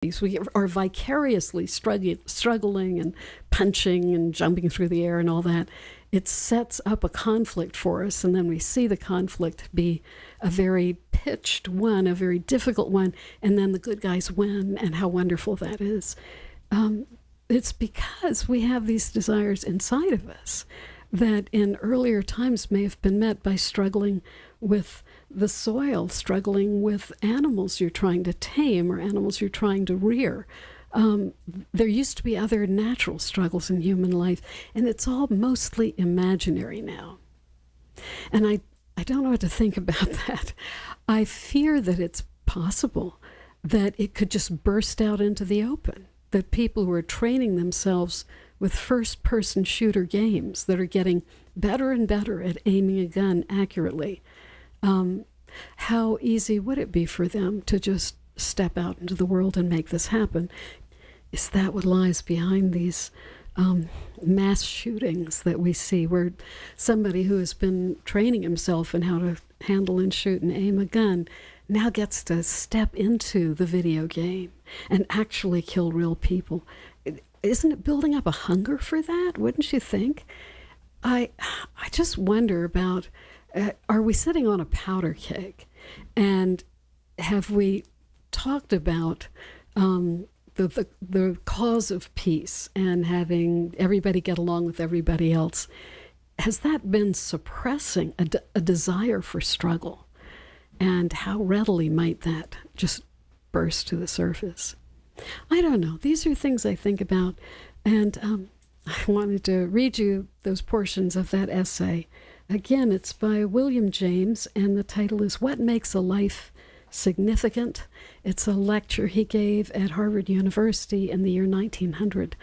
We are vicariously struggling and punching and jumping through the air and all that. It sets up a conflict for us, and then we see the conflict be a very pitched one, a very difficult one, and then the good guys win, and how wonderful that is. It's because we have these desires inside of us that in earlier times may have been met by struggling with the soil, struggling with animals you're trying to tame or animals you're trying to rear. There used to be other natural struggles in human life, and it's all mostly imaginary now. And I don't know what to think about that. I fear that it's possible that it could just burst out into the open, that people who are training themselves with first-person shooter games that are getting better and better at aiming a gun accurately, how easy would it be for them to just step out into the world and make this happen? Is that what lies behind these mass shootings that we see, where somebody who has been training himself in how to handle and shoot and aim a gun now gets to step into the video game and actually kill real people? Isn't it building up a hunger for that? Wouldn't you think? I just wonder about, are we sitting on a powder keg? And have we talked about the cause of peace and having everybody get along with everybody else? Has that been suppressing a desire for struggle? And how readily might that just burst to the surface? I don't know. These are things I think about, and I wanted to read you those portions of that essay. Again, it's by William James, and the title is What Makes a Life Significant? It's a lecture he gave at Harvard University in the year 1900.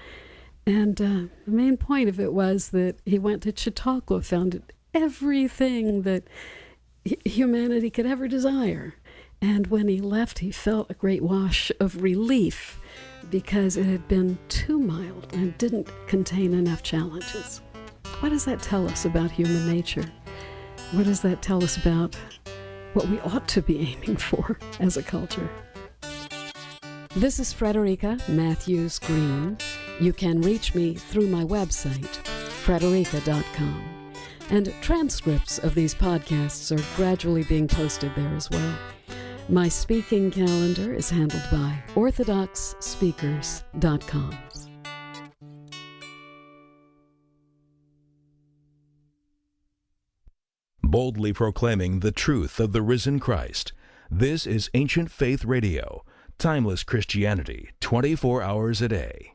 And the main point of it was that he went to Chautauqua, found everything that humanity could ever desire. And when he left, he felt a great wash of relief because it had been too mild and didn't contain enough challenges. What does that tell us about human nature? What does that tell us about what we ought to be aiming for as a culture? This is Frederica Matthews Green. You can reach me through my website, frederica.com. And transcripts of these podcasts are gradually being posted there as well. My speaking calendar is handled by orthodoxspeakers.com. Boldly proclaiming the truth of the risen Christ. This is Ancient Faith Radio, timeless Christianity, 24 hours a day.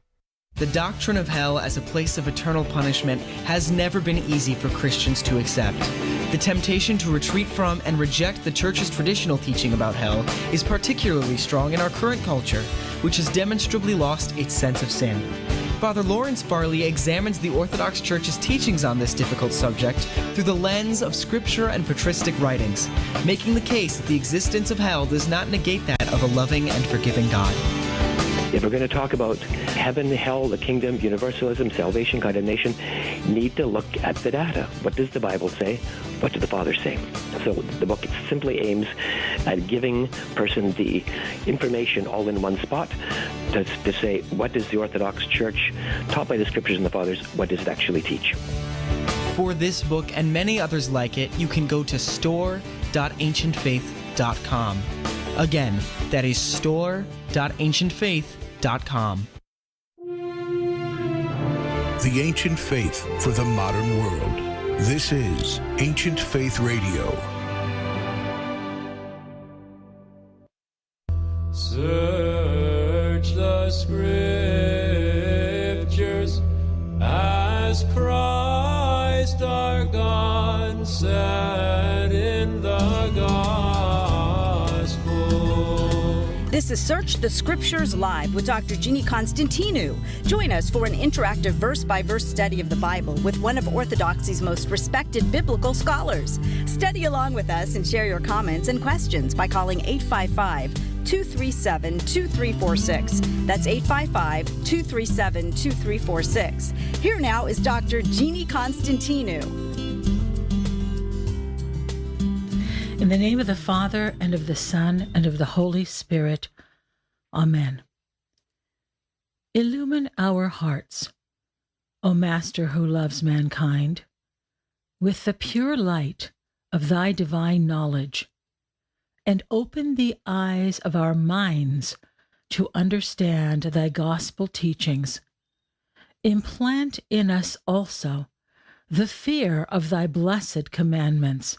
The doctrine of hell as a place of eternal punishment has never been easy for Christians to accept. The temptation to retreat from and reject the Church's traditional teaching about hell is particularly strong in our current culture, which has demonstrably lost its sense of sin. Father Lawrence Farley examines the Orthodox Church's teachings on this difficult subject through the lens of scripture and patristic writings, making the case that the existence of hell does not negate that of a loving and forgiving God. If we're going to talk about heaven, hell, the kingdom, universalism, salvation, condemnation, need to look at the data. What does the Bible say? What does the Father say? So the book simply aims at giving a person the information all in one spot to say, what does the Orthodox Church, taught by the Scriptures and the Fathers, what does it actually teach? For this book and many others like it, you can go to store.ancientfaith.com. Again, that is store.ancientfaith.com. The Ancient Faith for the Modern World. This is Ancient Faith Radio. Search the Scriptures as Christ our God said in the Gospel. This is Search the Scriptures Live with Dr. Jeannie Constantinou. Join us for an interactive verse-by-verse study of the Bible with one of Orthodoxy's most respected biblical scholars. Study along with us and share your comments and questions by calling 855-237-2346. That's 855-237-2346. Here now is Dr. Jeannie Constantinou. In the name of the Father, and of the Son, and of the Holy Spirit. Amen. Illumine our hearts, O Master who loves mankind, with the pure light of thy divine knowledge, and open the eyes of our minds to understand thy gospel teachings. Implant in us also the fear of thy blessed commandments,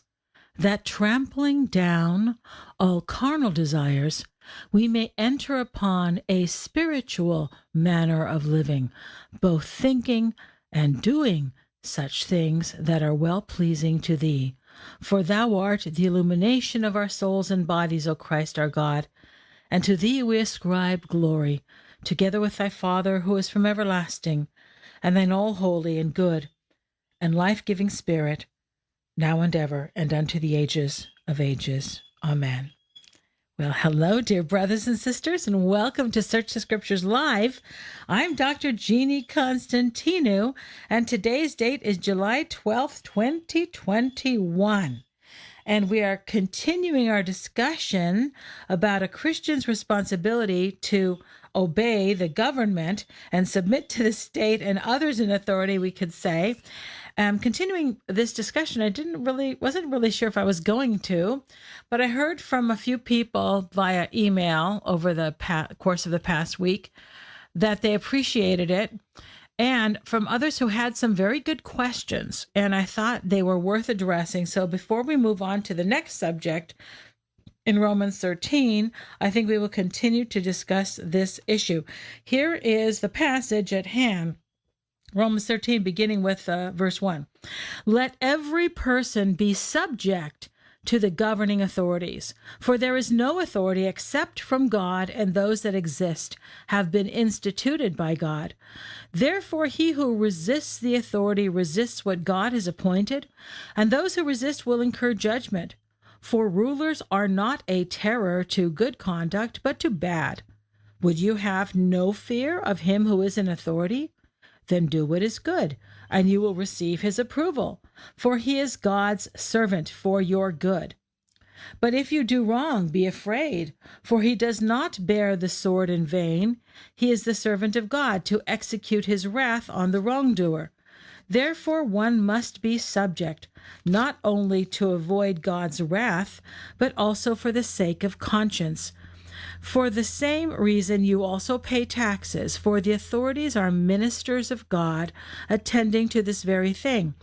that trampling down all carnal desires, we may enter upon a spiritual manner of living, both thinking and doing such things that are well-pleasing to thee. For thou art the illumination of our souls and bodies, O Christ our God, and to thee we ascribe glory, together with thy Father, who is from everlasting, and thine all-holy and good and life-giving Spirit, now and ever, and unto the ages of ages. Amen. Well, hello, dear brothers and sisters, and welcome to Search the Scriptures Live. I'm Dr. Jeannie Constantinou, and today's date is July 12th, 2021. And we are continuing our discussion about a Christian's responsibility to obey the government and submit to the state and others in authority, we could say. Continuing this discussion, I wasn't really sure if I was going to, but I heard from a few people via email over the course of the past week that they appreciated it, and from others who had some very good questions, and I thought they were worth addressing. So before we move on to the next subject, in Romans 13, I think we will continue to discuss this issue. Here is the passage at hand. Romans 13, beginning with verse 1. Let every person be subject to the governing authorities, for there is no authority except from God, and those that exist have been instituted by God. Therefore, he who resists the authority resists what God has appointed, and those who resist will incur judgment. For rulers are not a terror to good conduct, but to bad. Would you have no fear of him who is in authority? Then do what is good, and you will receive his approval, for he is God's servant for your good. But if you do wrong, be afraid, for he does not bear the sword in vain. He is the servant of God to execute his wrath on the wrongdoer. Therefore, one must be subject, not only to avoid God's wrath, but also for the sake of conscience. For the same reason you also pay taxes, for the authorities are ministers of God, attending to this very thing.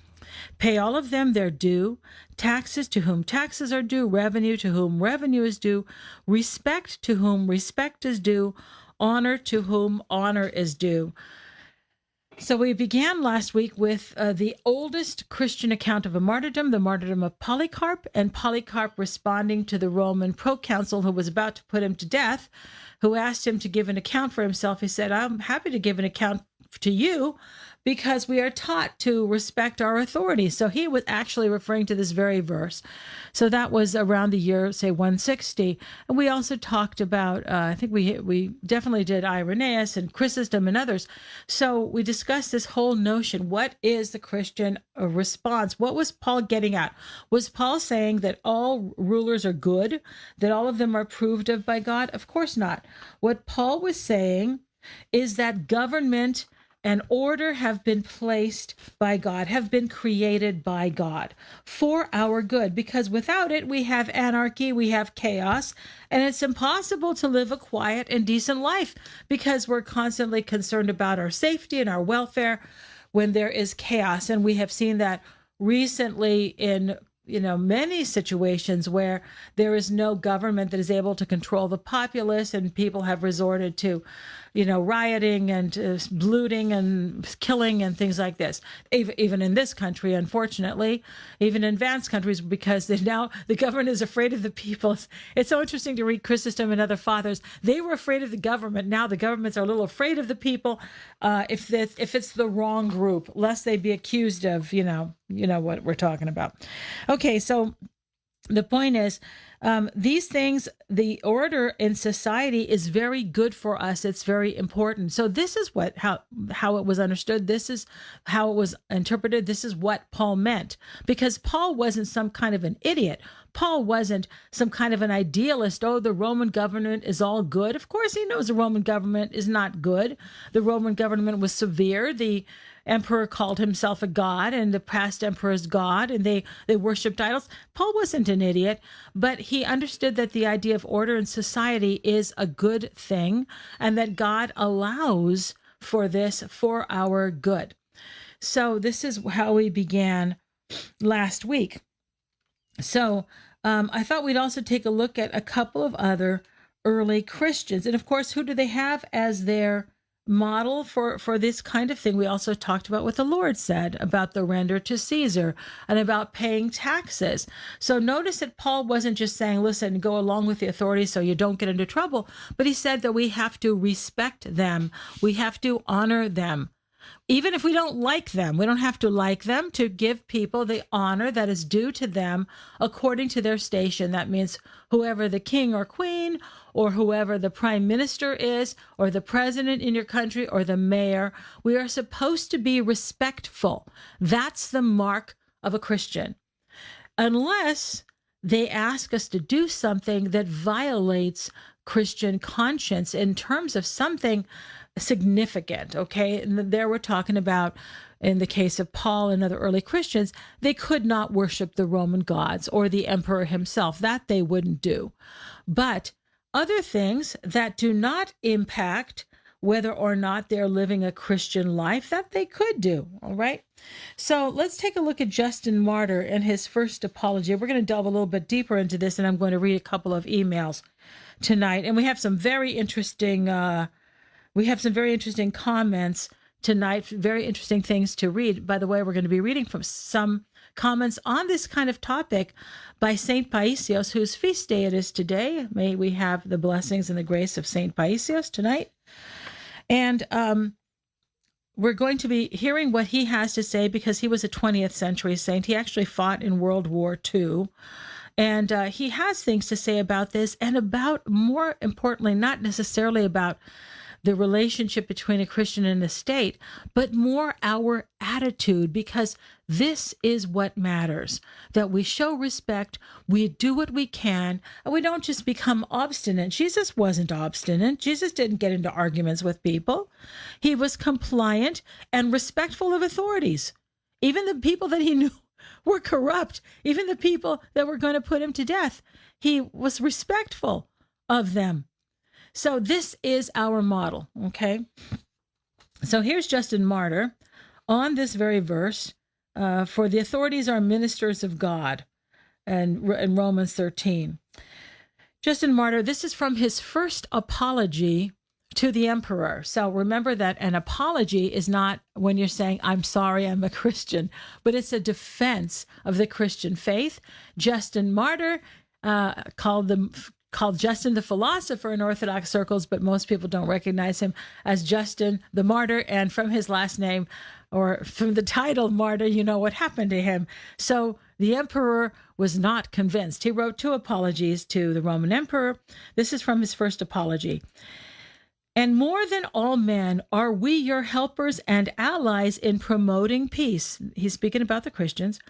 Pay all of them their due, taxes to whom taxes are due, revenue to whom revenue is due, respect to whom respect is due, honor to whom honor is due. So we began last week with the oldest Christian account of a martyrdom, the martyrdom of Polycarp, and Polycarp responding to the Roman proconsul who was about to put him to death, who asked him to give an account for himself. He said, I'm happy to give an account to you because we are taught to respect our authority. So he was actually referring to this very verse. So that was around the year, say, 160. And we also talked about, I think we definitely did Irenaeus and Chrysostom and others. So we discussed this whole notion. What is the Christian response? What was Paul getting at? Was Paul saying that all rulers are good, that all of them are approved of by God? Of course not. What Paul was saying is that government and order have been placed by God, have been created by God for our good, because without it, we have anarchy, we have chaos, and it's impossible to live a quiet and decent life because we're constantly concerned about our safety and our welfare when there is chaos. And we have seen that recently in many situations where there is no government that is able to control the populace, and people have resorted to, rioting and looting and killing and things like this. Even in this country, unfortunately, even in advanced countries, because now the government is afraid of the people. It's so interesting to read Chrysostom and other fathers. They were afraid of the government. Now the governments are a little afraid of the people if it's the wrong group, lest they be accused of, what we're talking about. Okay, so the point is, these things, the order in society is very good for us. It's very important. So this is how it was understood. This is how it was interpreted. This is what Paul meant, because Paul wasn't some kind of an idiot. Paul wasn't some kind of an idealist. Oh, the Roman government is all good. Of course, he knows the Roman government is not good. The Roman government was severe. The emperor called himself a god, and the past emperor's god, and they worshipped idols. Paul wasn't an idiot, but he understood that the idea of order in society is a good thing, and that God allows for this for our good. So this is how we began last week. So I thought we'd also take a look at a couple of other early Christians. And of course, who do they have as their model for this kind of thing? We also talked about what the Lord said about the render to Caesar and about paying taxes. So notice that Paul wasn't just saying, listen, go along with the authorities so you don't get into trouble, but he said that we have to respect them. We have to honor them. Even if we don't like them, we don't have to like them to give people the honor that is due to them according to their station. That means whoever the king or queen, or whoever the prime minister is, or the president in your country, or the mayor, we are supposed to be respectful. That's the mark of a Christian. Unless they ask us to do something that violates Christian conscience in terms of something significant, okay? And there we're talking about, in the case of Paul and other early Christians, they could not worship the Roman gods or the emperor himself. That they wouldn't do. But other things that do not impact whether or not they're living a Christian life, that they could do, all right? So let's take a look at Justin Martyr and his first apology. We're going to delve a little bit deeper into this, and I'm going to read a couple of emails tonight. And we have some very interesting comments tonight, very interesting things to read. By the way, we're going to be reading from some comments on this kind of topic by St. Paisios, whose feast day it is today. May we have the blessings and the grace of St. Paisios tonight. And we're going to be hearing what he has to say, because he was a 20th century saint. He actually fought in World War II. And he has things to say about this, and about, more importantly, not necessarily about the relationship between a Christian and the state, but more our attitude, because this is what matters, that we show respect, we do what we can, and we don't just become obstinate. Jesus wasn't obstinate. Jesus didn't get into arguments with people. He was compliant and respectful of authorities, even the people that he knew were corrupt, even the people that were going to put him to death. He was respectful of them. So this is our model, okay? So here's Justin Martyr on this very verse, for the authorities are ministers of God, and in Romans 13. Justin Martyr, this is from his first apology to the emperor. So remember that an apology is not when you're saying, I'm sorry, I'm a Christian, but it's a defense of the Christian faith. Justin Martyr called Justin the philosopher in Orthodox circles, but most people don't recognize him as Justin the martyr. And from his last name, or from the title martyr, you know what happened to him. So the emperor was not convinced. He wrote 2 apologies to the Roman emperor. This is from his first apology. And more than all men are we your helpers and allies in promoting peace. He's speaking about the Christians.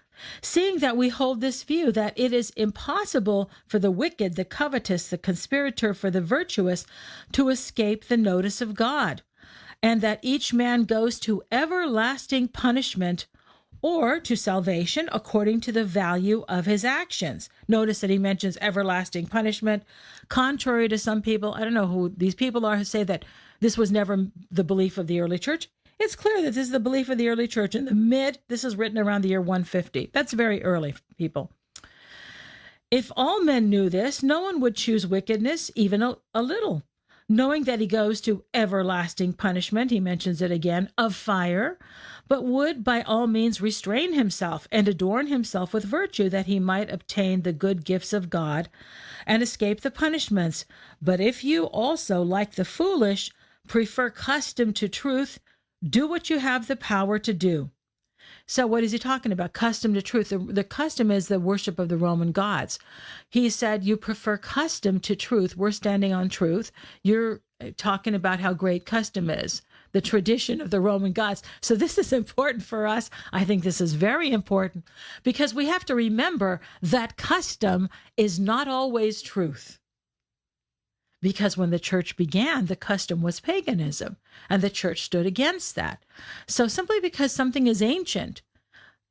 Seeing that we hold this view, that it is impossible for the wicked, the covetous, the conspirator, for the virtuous to escape the notice of God, and that each man goes to everlasting punishment or to salvation according to the value of his actions. Notice that he mentions everlasting punishment, contrary to some people. I don't know who these people are who say that this was never the belief of the early church. It's clear that this is the belief of the early church this is written around the year 150. That's very early, people. If all men knew this, no one would choose wickedness, even a little. Knowing that he goes to everlasting punishment, he mentions it again, of fire, but would by all means restrain himself and adorn himself with virtue, that he might obtain the good gifts of God and escape the punishments. But if you also, like the foolish, prefer custom to truth, do what you have the power to do. So what is he talking about? Custom to truth. The custom is the worship of the Roman gods. He said, you prefer custom to truth. We're standing on truth. You're talking about how great custom is, the tradition of the Roman gods. So this is important for us. I think this is very important because we have to remember that custom is not always truth. Because when the church began, the custom was paganism, and the church stood against that. So simply because something is ancient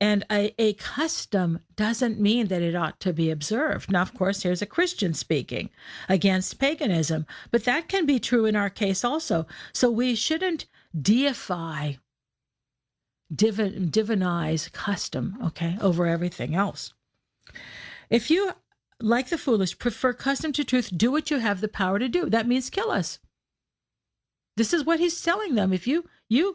and a custom doesn't mean that it ought to be observed. Now, of course, here's a Christian speaking against paganism, but that can be true in our case also. So we shouldn't divinize custom, okay, over everything else. If you, like the foolish, prefer custom to truth, do what you have the power to do. That means kill us. This is what he's telling them. If you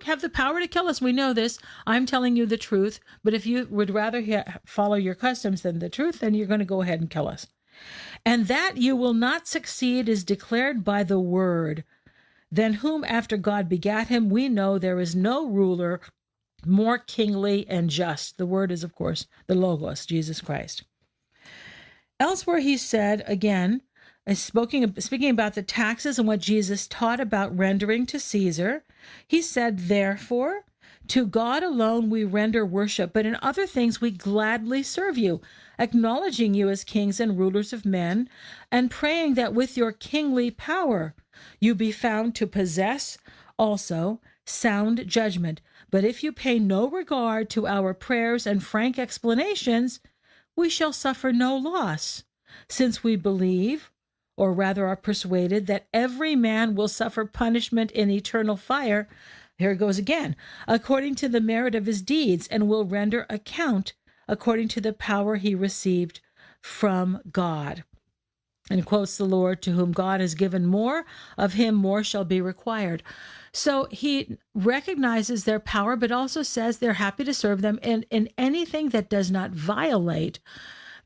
have the power to kill us, we know this. I'm telling you the truth. But if you would rather follow your customs than the truth, then you're going to go ahead and kill us. And that you will not succeed is declared by the word. Then whom after God begat him, we know there is no ruler more kingly and just. The word is, of course, the Logos, Jesus Christ. Elsewhere, he said, again, speaking about the taxes and what Jesus taught about rendering to Caesar, he said, therefore, to God alone we render worship, but in other things we gladly serve you, acknowledging you as kings and rulers of men, and praying that with your kingly power you be found to possess also sound judgment. But if you pay no regard to our prayers and frank explanations, we shall suffer no loss, since we believe, or rather are persuaded, that every man will suffer punishment in eternal fire, here it goes again, according to the merit of his deeds, and will render account according to the power he received from God. And quotes the Lord, to whom God has given more, of him more shall be required. So he recognizes their power, but also says they're happy to serve them in anything that does not violate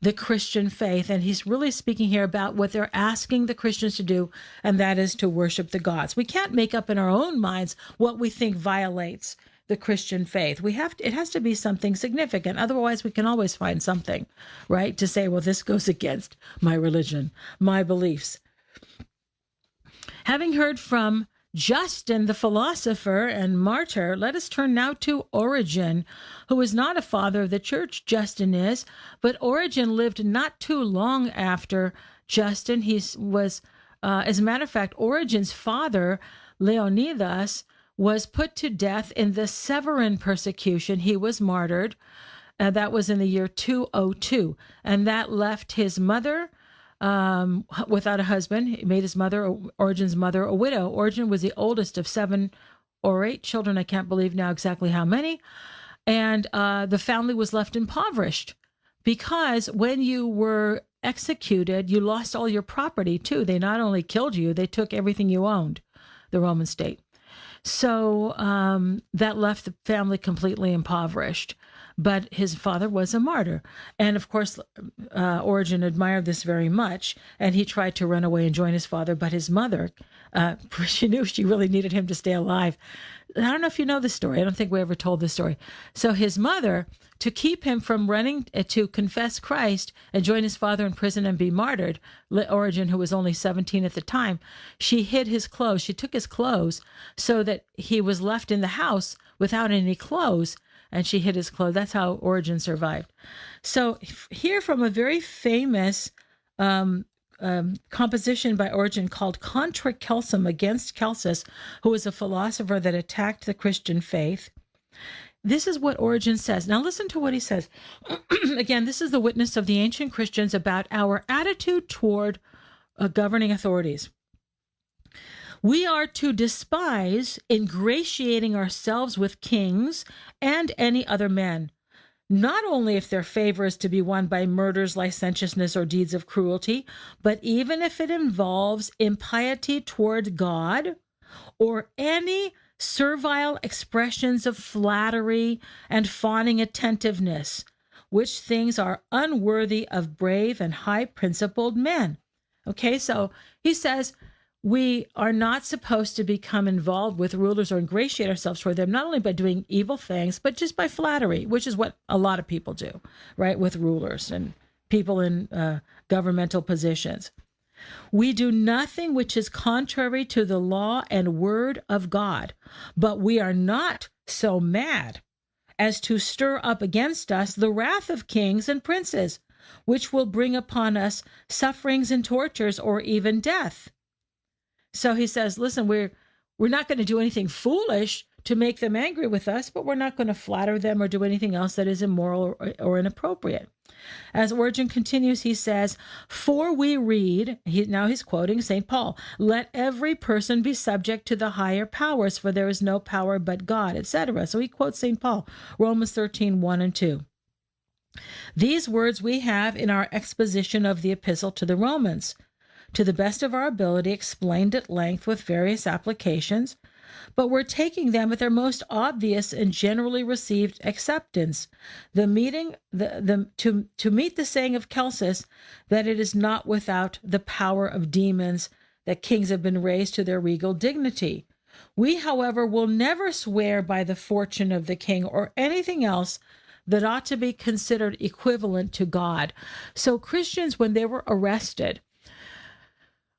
the Christian faith. And he's really speaking here about what they're asking the Christians to do, and that is to worship the gods. We can't make up in our own minds what we think violates the Christian faith. It has to be something significant. Otherwise, we can always find something, right, to say, well, this goes against my religion, my beliefs. Having heard from Justin, the philosopher and martyr, let us turn now to Origen, who is not a father of the church, Justin is, but Origen lived not too long after Justin. He was, as a matter of fact, Origen's father, Leonidas, was put to death in the Severan persecution. He was martyred. That was in the year 202. And that left his mother without a husband. He made his mother, Origen's mother, a widow. Origen was the oldest of 7 or 8 children. I can't believe now exactly how many. And the family was left impoverished because when you were executed, you lost all your property too. They not only killed you, they took everything you owned, the Roman state. So that left the family completely impoverished. But his father was a martyr. And of course, Origen admired this very much. And he tried to run away and join his father. But his mother, she knew she really needed him to stay alive. I don't know if you know this story. I don't think we ever told this story. So his mother, to keep him from running to confess Christ and join his father in prison and be martyred, Origen, who was only 17 at the time, she hid his clothes. She took his clothes so that he was left in the house without any clothes, and she hid his clothes. That's how Origen survived. So here from a very famous composition by Origen called Contra Celsum, against Celsus, who was a philosopher that attacked the Christian faith. This is what Origen says. Now listen to what he says. Again, this is the witness of the ancient Christians about our attitude toward governing authorities. We are to despise ingratiating ourselves with kings and any other men, not only if their favor is to be won by murders, licentiousness, or deeds of cruelty, but even if it involves impiety toward God or any servile expressions of flattery and fawning attentiveness, which things are unworthy of brave and high-principled men. Okay, so he says, We are not supposed to become involved with rulers or ingratiate ourselves toward them, not only by doing evil things, but just by flattery, which is what a lot of people do, right, with rulers and people in governmental positions. We do nothing which is contrary to the law and word of God, but we are not so mad as to stir up against us the wrath of kings and princes, which will bring upon us sufferings and tortures or even death. So he says, listen, we're not going to do anything foolish to make them angry with us, but we're not going to flatter them or do anything else that is immoral or inappropriate. As Origen continues, he says, for we read, now he's quoting St. Paul, let every person be subject to the higher powers, for there is no power but God, etc. So he quotes St. Paul, Romans 13, 1 and 2. These words we have in our exposition of the epistle to the Romans, to the best of our ability, explained at length with various applications, but we're taking them at their most obvious and generally received acceptance. To meet the saying of Celsus that it is not without the power of demons that kings have been raised to their regal dignity. We, however, will never swear by the fortune of the king or anything else that ought to be considered equivalent to God. So Christians, when they were arrested,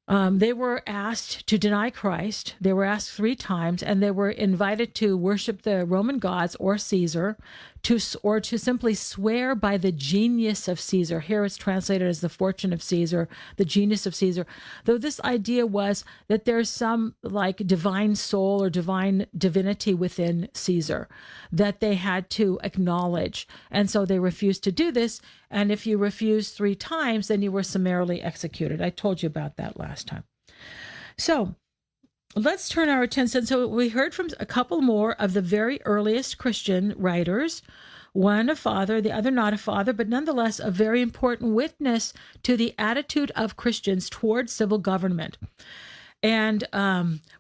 they were asked to deny Christ. They were asked 3 times, and they were invited to worship the Roman gods or Caesar, or to simply swear by the genius of Caesar. Here it's translated as the fortune of Caesar, the genius of Caesar. Though this idea was that there's some like divine soul or divine divinity within Caesar that they had to acknowledge. And so they refused to do this. And if you refused 3 times, then you were summarily executed. I told you about that last time. So let's turn our attention. So we heard from a couple more of the very earliest Christian writers, one a father, the other not a father, but nonetheless a very important witness to the attitude of Christians towards civil government. And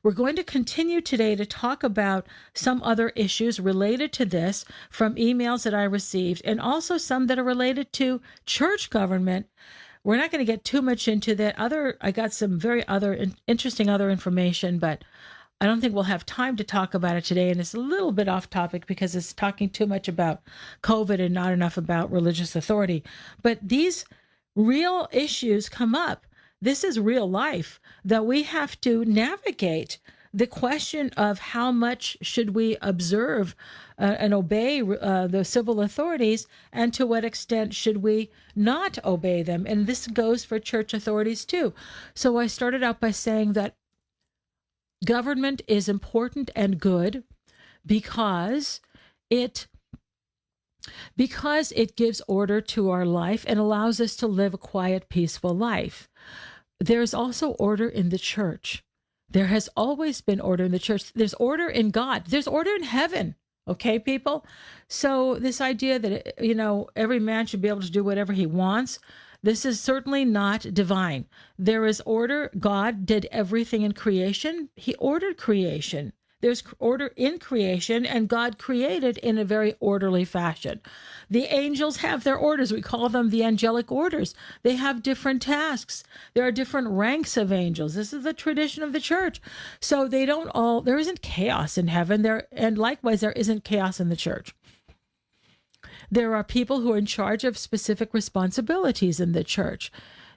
we're going to continue today to talk about some other issues related to this from emails that I received, and also some that are related to church government. We're not going to get too much into that. I got some very interesting other information, but I don't think we'll have time to talk about it today. And it's a little bit off topic because it's talking too much about COVID and not enough about religious authority. But these real issues come up. This is real life that we have to navigate. The question of how much should we observe and obey the civil authorities, and to what extent should we not obey them? And this goes for church authorities too. So I started out by saying that government is important and good because it gives order to our life and allows us to live a quiet, peaceful life. There's also order in the church. There has always been order in the church. There's order in God. There's order in heaven. Okay, people? So this idea that, every man should be able to do whatever he wants, this is certainly not divine. There is order. God did everything in creation. He ordered creation. There's order in creation, and God created in a very orderly fashion. The angels have their orders. We call them the angelic orders. They have different tasks. There are different ranks of angels. This is the tradition of the church. So there isn't chaos in heaven, and likewise, there isn't chaos in the church. There are people who are in charge of specific responsibilities in the church,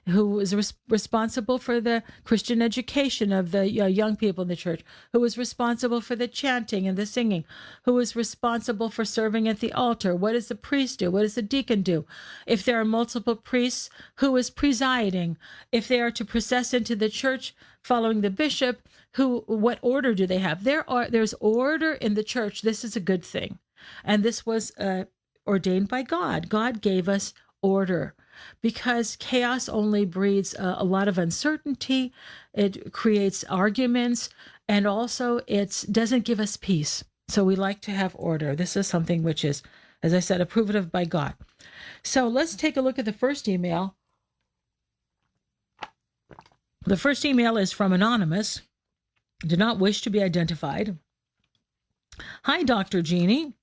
who is responsible for the Christian education of the young people in the church, who is responsible for the chanting and the singing, who is responsible for serving at the altar. What does the priest do? What does the deacon do? If there are multiple priests, who is presiding? If they are to process into the church following the bishop, what order do they have? There's order in the church. This is a good thing. And this was ordained by God. God gave us order, because chaos only breeds a lot of uncertainty. It creates arguments, and also it doesn't give us peace. So we like to have order. This is something which is, as I said, approved of by God. So let's take a look at the first email. The first email is from Anonymous. Did not wish to be identified. Hi, Dr. Jeannie.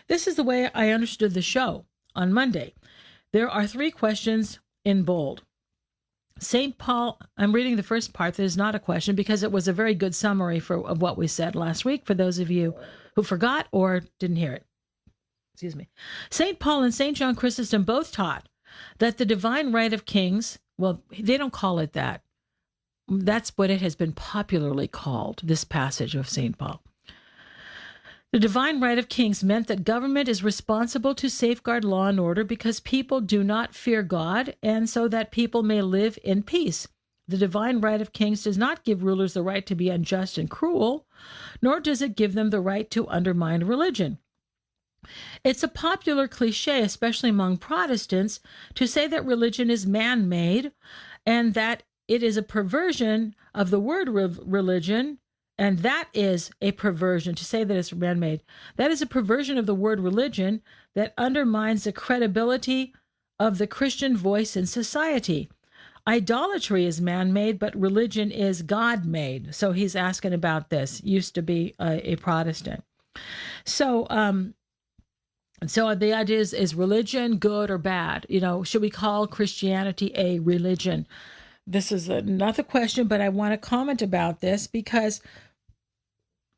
This is the way I understood the show on Monday. There are 3 questions in bold. St. Paul, I'm reading the first part. There's not a question because it was a very good summary of what we said last week for those of you who forgot or didn't hear it. Excuse me. St. Paul and St. John Chrysostom both taught that the divine right of kings, well, they don't call it that. That's what it has been popularly called, this passage of St. Paul. The divine right of kings meant that government is responsible to safeguard law and order because people do not fear God, and so that people may live in peace. The divine right of kings does not give rulers the right to be unjust and cruel, nor does it give them the right to undermine religion. It's a popular cliche, especially among Protestants, to say that religion is man-made and that it is a perversion of the word religion. And that is a perversion, to say that it's man-made. That is a perversion of the word religion that undermines the credibility of the Christian voice in society. Idolatry is man-made, but religion is God-made. So he's asking about this. Used to be a Protestant. So the idea is religion good or bad? You know, should we call Christianity a religion? This is another question, but I want to comment about this because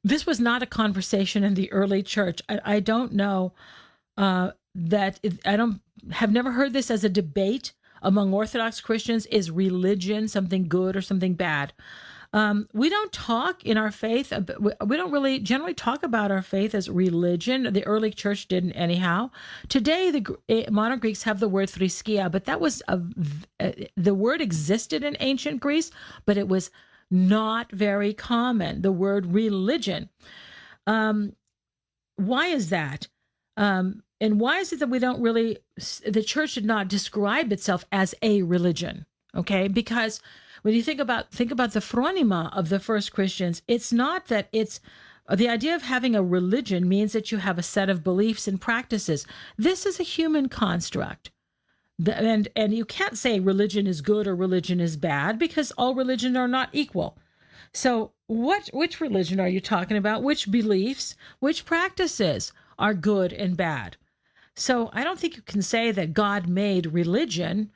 this was not a conversation in the early church. I don't know have never heard this as a debate among Orthodox Christians. Is religion something good or something bad? We don't talk in our faith. We don't really generally talk about our faith as religion. The early church didn't anyhow. Today, the modern Greeks have the word thriskia, but that was the word existed in ancient Greece, but it was not very common. The word religion. Why is that? And why is it that we don't really? The church did not describe itself as a religion. Okay, because when you think about the phronima of the first Christians, it's not that it's the idea of having a religion means that you have a set of beliefs and practices. This is a human construct. And you can't say religion is good or religion is bad because all religions are not equal. So which religion are you talking about? Which beliefs, which practices are good and bad? So I don't think you can say that God made religion.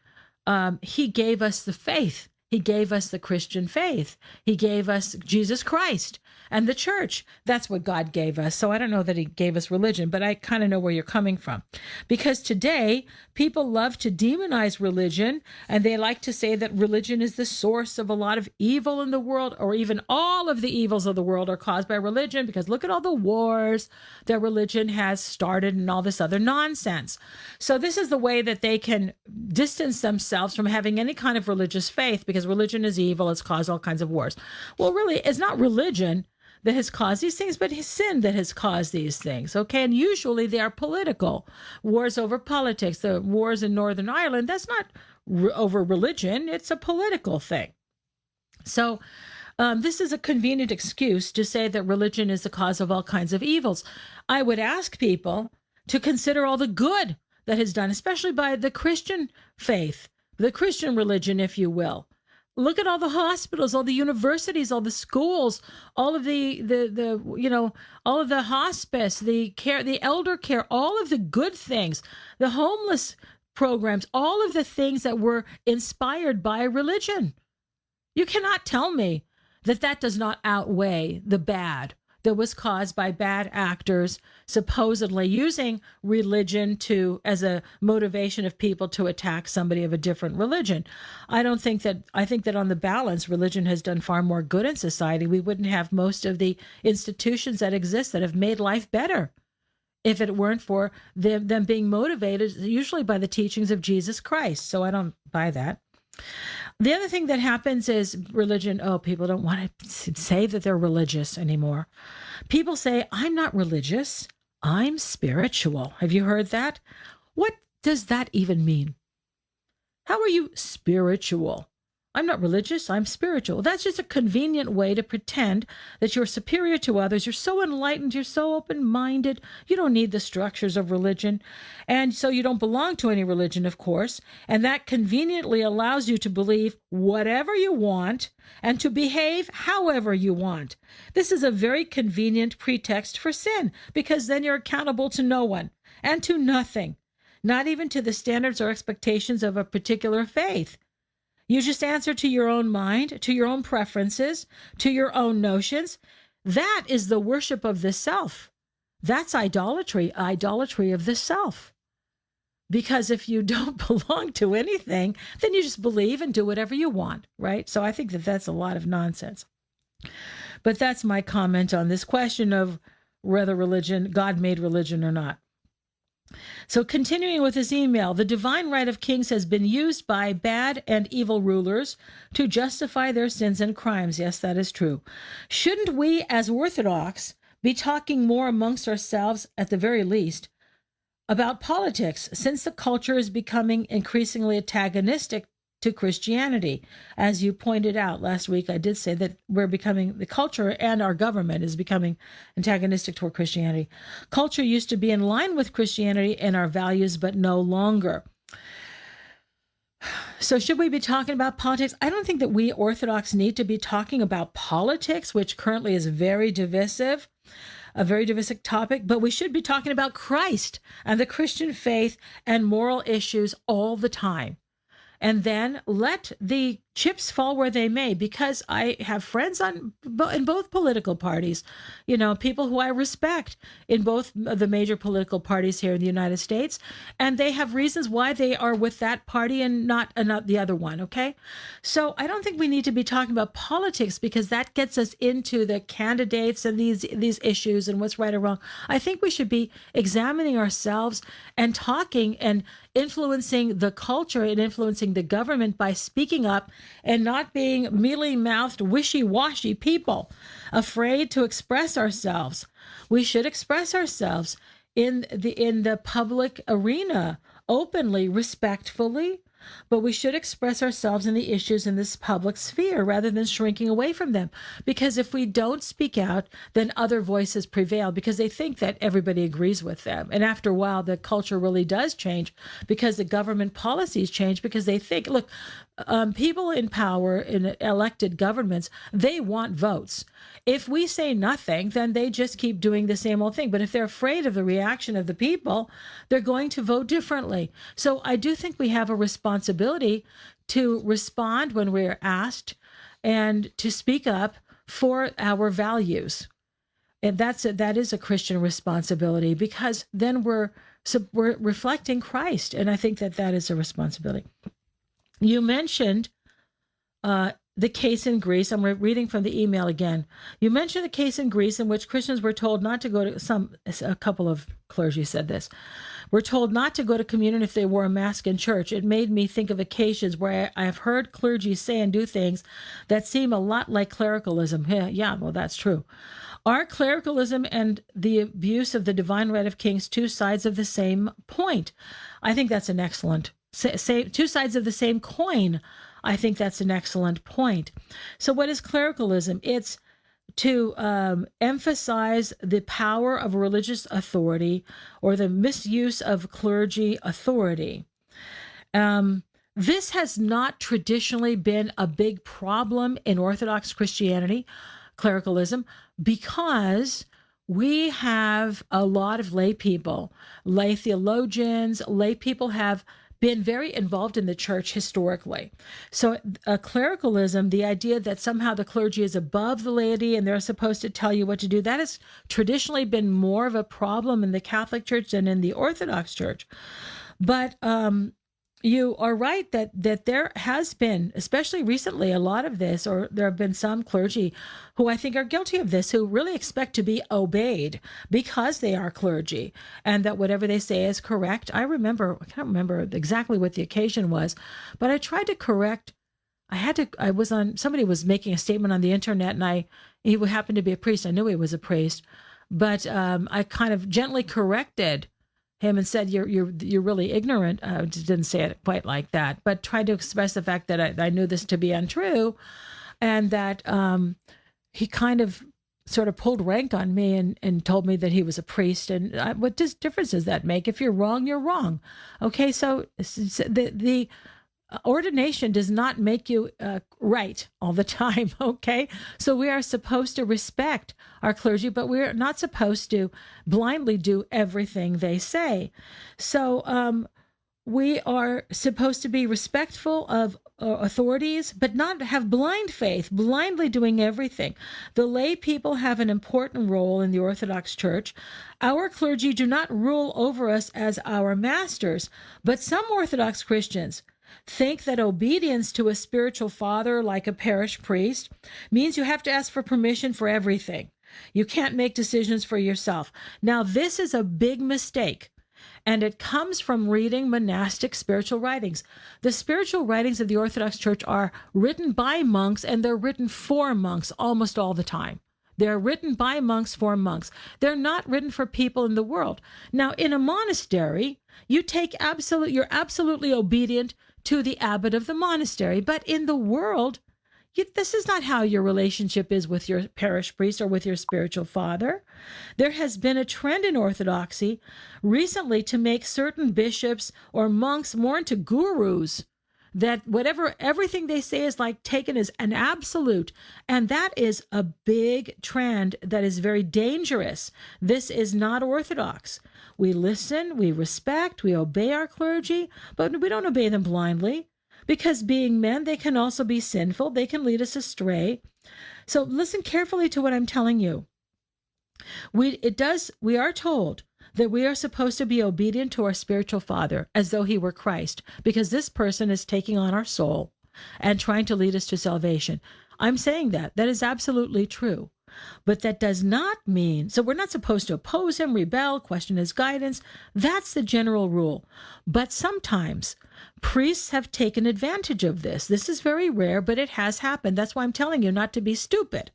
He gave us the faith. He gave us the Christian faith. He gave us Jesus Christ and the church. That's what God gave us. So I don't know that he gave us religion, but I kind of know where you're coming from. Because today, people love to demonize religion, and they like to say that religion is the source of a lot of evil in the world, or even all of the evils of the world are caused by religion, because look at all the wars that religion has started and all this other nonsense. So this is the way that they can distance themselves from having any kind of religious faith, because religion is evil. It's caused all kinds of wars. Well, really, it's not religion that has caused these things, but his sin that has caused these things. Okay. And usually they are political wars over politics. The wars in Northern Ireland, that's not over religion. It's a political thing. So this is a convenient excuse to say that religion is the cause of all kinds of evils. I would ask people to consider all the good that is done, especially by the Christian faith, the Christian religion, if you will. Look at all the hospitals, all the universities, all the schools, all of the all of the hospice, the care, the elder care, all of the good things, the homeless programs, all of the things that were inspired by religion. You cannot tell me that that does not outweigh the bad that was caused by bad actors supposedly using religion as a motivation of people to attack somebody of a different religion. I think that on the balance, religion has done far more good in society. We wouldn't have most of the institutions that exist that have made life better if it weren't for them being motivated usually by the teachings of Jesus Christ. So I don't buy that. The other thing that happens is religion. Oh, people don't want to say that they're religious anymore. People say, I'm not religious, I'm spiritual. Have you heard that? What does that even mean? How are you spiritual? I'm not religious, I'm spiritual. That's just a convenient way to pretend that you're superior to others. You're so enlightened, you're so open-minded. You don't need the structures of religion. And so you don't belong to any religion, of course. And that conveniently allows you to believe whatever you want and to behave however you want. This is a very convenient pretext for sin, because then you're accountable to no one and to nothing, not even to the standards or expectations of a particular faith. You just answer to your own mind, to your own preferences, to your own notions. That is the worship of the self. That's idolatry of the self. Because if you don't belong to anything, then you just believe and do whatever you want, right? So I think that that's a lot of nonsense. But that's my comment on this question of whether religion, God made religion or not. So continuing with this email, the divine right of kings has been used by bad and evil rulers to justify their sins and crimes. Yes, that is true. Shouldn't we, as Orthodox, be talking more amongst ourselves, at the very least, about politics, since the culture is becoming increasingly antagonistic to Christianity? As you pointed out last week, I did say that the culture and our government is becoming antagonistic toward Christianity. Culture used to be in line with Christianity and our values, but no longer. So should we be talking about politics? I don't think that we Orthodox need to be talking about politics, which currently is very divisive. A very divisive topic, but we should be talking about Christ and the Christian faith and moral issues all the time. And then let the chips fall where they may, because I have friends in both political parties, people who I respect in both of the major political parties here in the United States, and they have reasons why they are with that party and not the other one, okay? So I don't think we need to be talking about politics, because that gets us into the candidates and these issues and what's right or wrong. I think we should be examining ourselves and talking and influencing the culture and influencing the government by speaking up and not being mealy-mouthed, wishy-washy people, afraid to express ourselves. We should express ourselves in the public arena, openly, respectfully, but we should express ourselves in the issues in this public sphere rather than shrinking away from them. Because if we don't speak out, then other voices prevail because they think that everybody agrees with them. And after a while, the culture really does change because the government policies change, because they think, look, people in power in elected governments, they want votes. If we say nothing, then they just keep doing the same old thing. But if they're afraid of the reaction of the people, they're going to vote differently. So I do think we have a responsibility to respond when we're asked and to speak up for our values. And that is a Christian responsibility, because then we're reflecting Christ. And I think that is a responsibility. You mentioned the case in Greece. I'm reading from the email again. You mentioned the case in Greece in which Christians were told not to go to a couple of clergy said this, were told not to go to communion if they wore a mask in church. It made me think of occasions where I have heard clergy say and do things that seem a lot like clericalism. Yeah, well, that's true. Are clericalism and the abuse of the divine right of kings two sides of the same point? I think that's an excellent say two sides of the same coin. I think that's an excellent point. So what is clericalism? It's to emphasize the power of religious authority or the misuse of clergy authority. This has not traditionally been a big problem in Orthodox Christianity, clericalism, because we have a lot of lay people, lay theologians, lay people have been very involved in the church historically. So clericalism, the idea that somehow the clergy is above the laity and they're supposed to tell you what to do, that has traditionally been more of a problem in the Catholic Church than in the Orthodox Church. But you are right that there has been, especially recently, a lot of this, or there have been some clergy who I think are guilty of this, who really expect to be obeyed because they are clergy and that whatever they say is correct. I can't remember exactly what the occasion was, but I tried to correct. Somebody was making a statement on the internet, and he happened to be a priest. I knew he was a priest, but I kind of gently corrected him and said, you're really ignorant. I didn't say it quite like that, but tried to express the fact that I knew this to be untrue, and that he kind of sort of pulled rank on me and told me that he was a priest. And what difference does that make? If you're wrong, you're wrong. Okay, so the ordination does not make you right all the time, okay? So we are supposed to respect our clergy, but we're not supposed to blindly do everything they say. So we are supposed to be respectful of authorities, but not have blind faith, blindly doing everything. The lay people have an important role in the Orthodox Church. Our clergy do not rule over us as our masters, but some Orthodox Christians think that obedience to a spiritual father like a parish priest means you have to ask for permission for everything. You can't make decisions for yourself. Now, this is a big mistake. And it comes from reading monastic spiritual writings. The spiritual writings of the Orthodox Church are written by monks, and they're written for monks almost all the time. They're written by monks for monks. They're not written for people in the world. Now, in a monastery, you're absolutely obedient to the abbot of the monastery. But in the world, this is not how your relationship is with your parish priest or with your spiritual father. There has been a trend in Orthodoxy recently to make certain bishops or monks more into gurus, that everything they say is like taken as an absolute. And that is a big trend that is very dangerous. This is not Orthodox. We listen, we respect, we obey our clergy, but we don't obey them blindly. Because being men, they can also be sinful. They can lead us astray. So listen carefully to what I'm telling you. We are told that we are supposed to be obedient to our spiritual father as though he were Christ, because this person is taking on our soul and trying to lead us to salvation. I'm saying that is absolutely true. But that does not mean, so we're not supposed to oppose him, rebel, question his guidance. That's the general rule. But sometimes priests have taken advantage of this. This is very rare, but it has happened. That's why I'm telling you not to be stupid.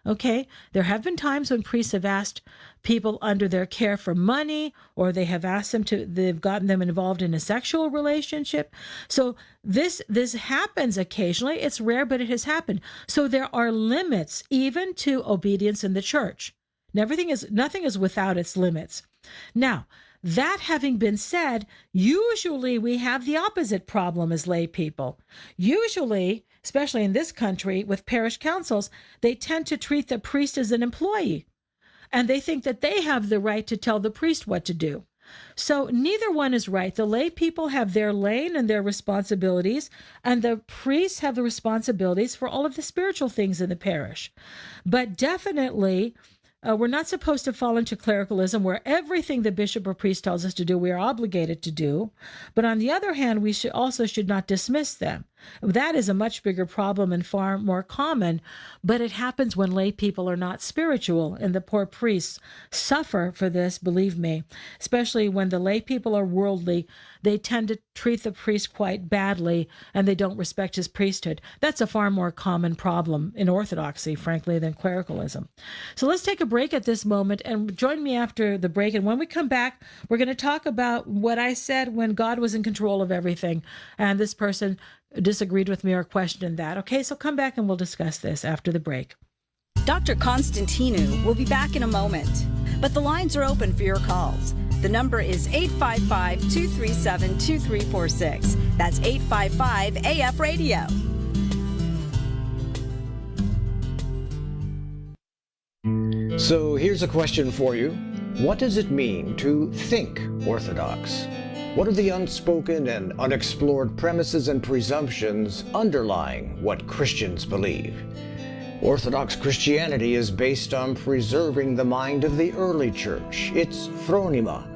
Okay? There have been times when priests have asked people under their care for money, or they have asked them they've gotten them involved in a sexual relationship. So this happens occasionally. It's rare, but it has happened. So there are limits even to obedience in the church. Nothing is without its limits. Now, that having been said, usually we have the opposite problem as lay people. Usually, especially in this country with parish councils, they tend to treat the priest as an employee, and they think that they have the right to tell the priest what to do. So neither one is right. The lay people have their lane and their responsibilities, and the priests have the responsibilities for all of the spiritual things in the parish. But definitely, we're not supposed to fall into clericalism where everything the bishop or priest tells us to do, we are obligated to do. But on the other hand, we should not dismiss them. That is a much bigger problem and far more common, but it happens when lay people are not spiritual, and the poor priests suffer for this, believe me, especially when the lay people are worldly. They tend to treat the priest quite badly, and they don't respect his priesthood. That's a far more common problem in Orthodoxy, frankly, than clericalism. So let's take a break at this moment, and join me after the break. And when we come back, we're going to talk about what I said when God was in control of everything, and this person disagreed with me or questioned that. Okay, so come back and we'll discuss this after the break. Dr. Constantinou will be back in a moment, but the lines are open for your calls. The number is 855-237-2346. That's 855-AF-RADIO. So here's a question for you. What does it mean to think Orthodox? What are the unspoken and unexplored premises and presumptions underlying what Christians believe? Orthodox Christianity is based on preserving the mind of the early church, its phronima.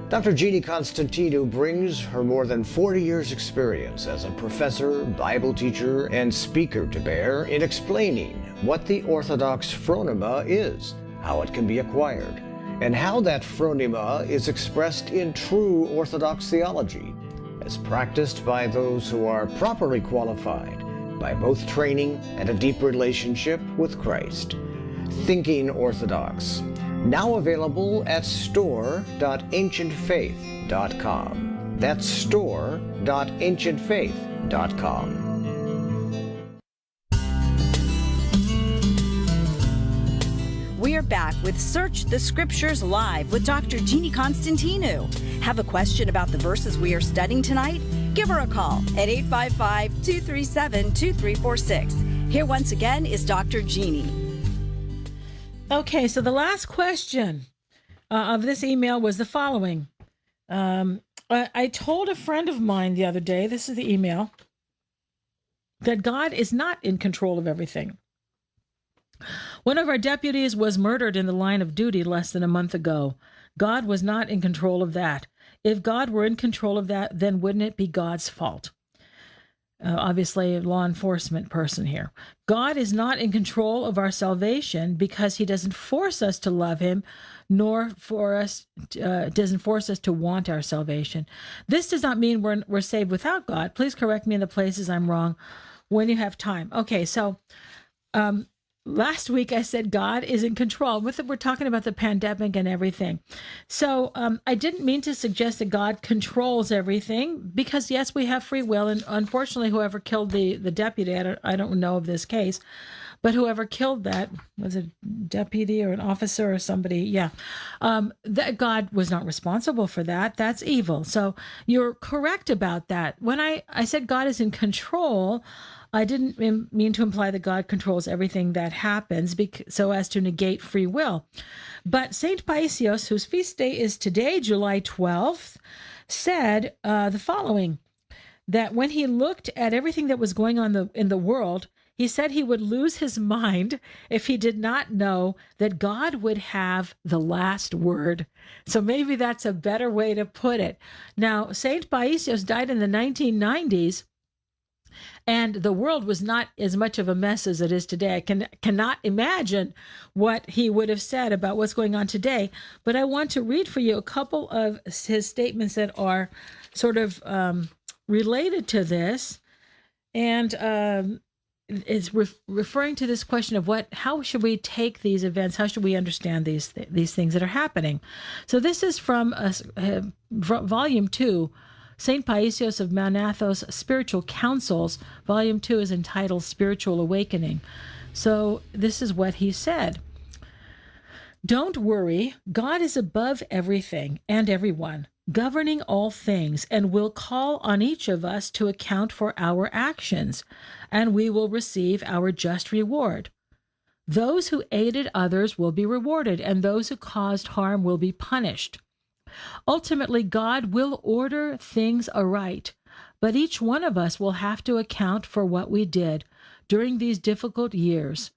Dr. Jeannie Constantinou brings her more than 40 years' experience as a professor, Bible teacher, and speaker to bear in explaining what the Orthodox phronima is, how it can be acquired, and how that phronima is expressed in true Orthodox theology, as practiced by those who are properly qualified by both training and a deep relationship with Christ. Thinking Orthodox, now available at store.ancientfaith.com. That's store.ancientfaith.com. We are back with Search the Scriptures Live with Dr. Jeannie Constantinou. Have a question about the verses we are studying tonight? Give her a call at 855-237-2346. Here once again is Dr. Jeannie. Okay, so the last question of this email was the following. I told a friend of mine the other day, this is the email, that God is not in control of everything. One of our deputies was murdered in the line of duty less than a month ago. God was not in control of that. If God were in control of that, then wouldn't it be God's fault? Obviously, a law enforcement person here. God is not in control of our salvation because he doesn't force us to love him, nor doesn't force us to want our salvation. This does not mean we're saved without God. Please correct me in the places I'm wrong when you have time. Okay, so last week I said God is in control. We're talking about the pandemic and everything. So I didn't mean to suggest that God controls everything because, yes, we have free will. And unfortunately, whoever killed the deputy, I don't know of this case, but whoever killed that, was a deputy or an officer or somebody? Yeah. That God was not responsible for that. That's evil. So you're correct about that. When I said God is in control, I didn't mean to imply that God controls everything that happens so as to negate free will. But St. Paisios, whose feast day is today, July 12th, said the following, that when he looked at everything that was going on in the world, he said he would lose his mind if he did not know that God would have the last word. So maybe that's a better way to put it. Now, St. Paisios died in the 1990s, and the world was not as much of a mess as it is today. I cannot imagine what he would have said about what's going on today. But I want to read for you a couple of his statements that are sort of related to this. And it's referring to this question of how should we take these events? How should we understand these things that are happening? So this is from Volume 2, St. Paisios of Manathos, Spiritual Counsels. Volume 2 is entitled Spiritual Awakening. So this is what he said. Don't worry, God is above everything and everyone, governing all things, and will call on each of us to account for our actions, and we will receive our just reward. Those who aided others will be rewarded, and those who caused harm will be punished. Ultimately, God will order things aright, but each one of us will have to account for what we did during these difficult years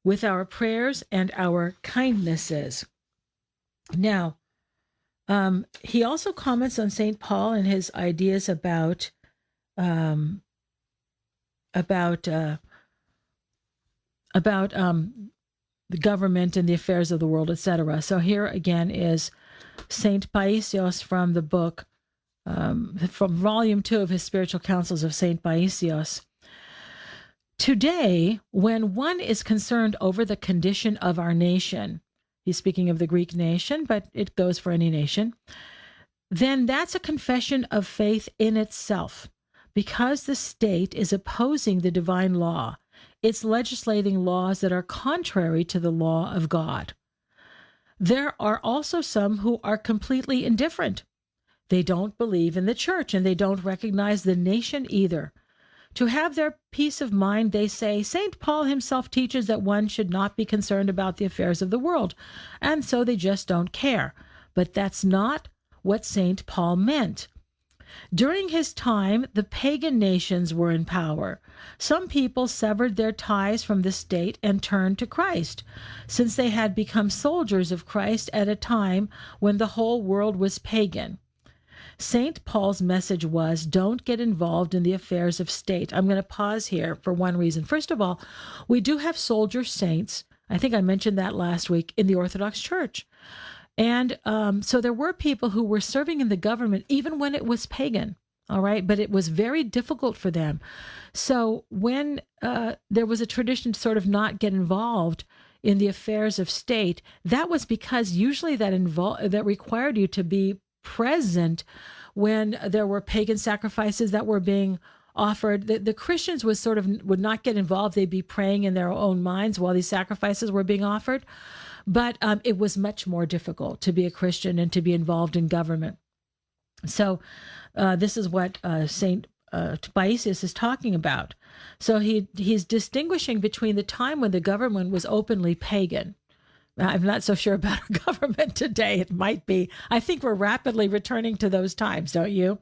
with our prayers and our kindnesses. Now, he also comments on St. Paul and his ideas about the government and the affairs of the world, etc. So here again is St. Paisios from the book, from Volume 2 of his Spiritual Counsels of St. Paisios. Today, when one is concerned over the condition of our nation, he's speaking of the Greek nation, but it goes for any nation, then that's a confession of faith in itself, because the state is opposing the divine law. It's legislating laws that are contrary to the law of God. There are also some who are completely indifferent. They don't believe in the church, and they don't recognize the nation either. To have their peace of mind, they say, St. Paul himself teaches that one should not be concerned about the affairs of the world, and so they just don't care. But that's not what St. Paul meant. During his time, the pagan nations were in power. Some people severed their ties from the state and turned to Christ, since they had become soldiers of Christ at a time when the whole world was pagan. St. Paul's message was, don't get involved in the affairs of state. I'm going to pause here for one reason. First of all, we do have soldier saints. I think I mentioned that last week in the Orthodox Church. And so there were people who were serving in the government even when it was pagan, all right? But it was very difficult for them. So when there was a tradition to sort of not get involved in the affairs of state, that was because usually that required you to be present when there were pagan sacrifices that were being offered. The Christians would not get involved. They'd be praying in their own minds while these sacrifices were being offered. But it was much more difficult to be a Christian and to be involved in government. So this is what St. Paisios is talking about. So he's distinguishing between the time when the government was openly pagan, I'm not so sure about our government today. It might be. I think we're rapidly returning to those times, don't you?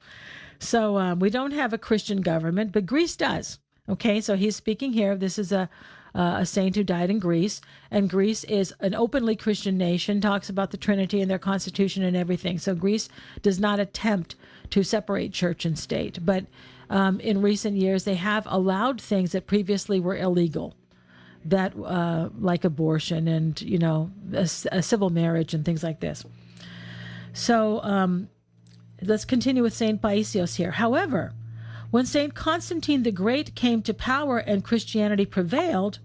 So we don't have a Christian government, but Greece does. Okay, so he's speaking here. This is a saint who died in Greece, and Greece is an openly Christian nation, talks about the Trinity and their constitution and everything. So Greece does not attempt to separate church and state, but in recent years they have allowed things that previously were illegal, that like abortion and a civil marriage and things like this. So let's continue with Saint Paisios here. However, when Saint Constantine the Great came to power and Christianity prevailed,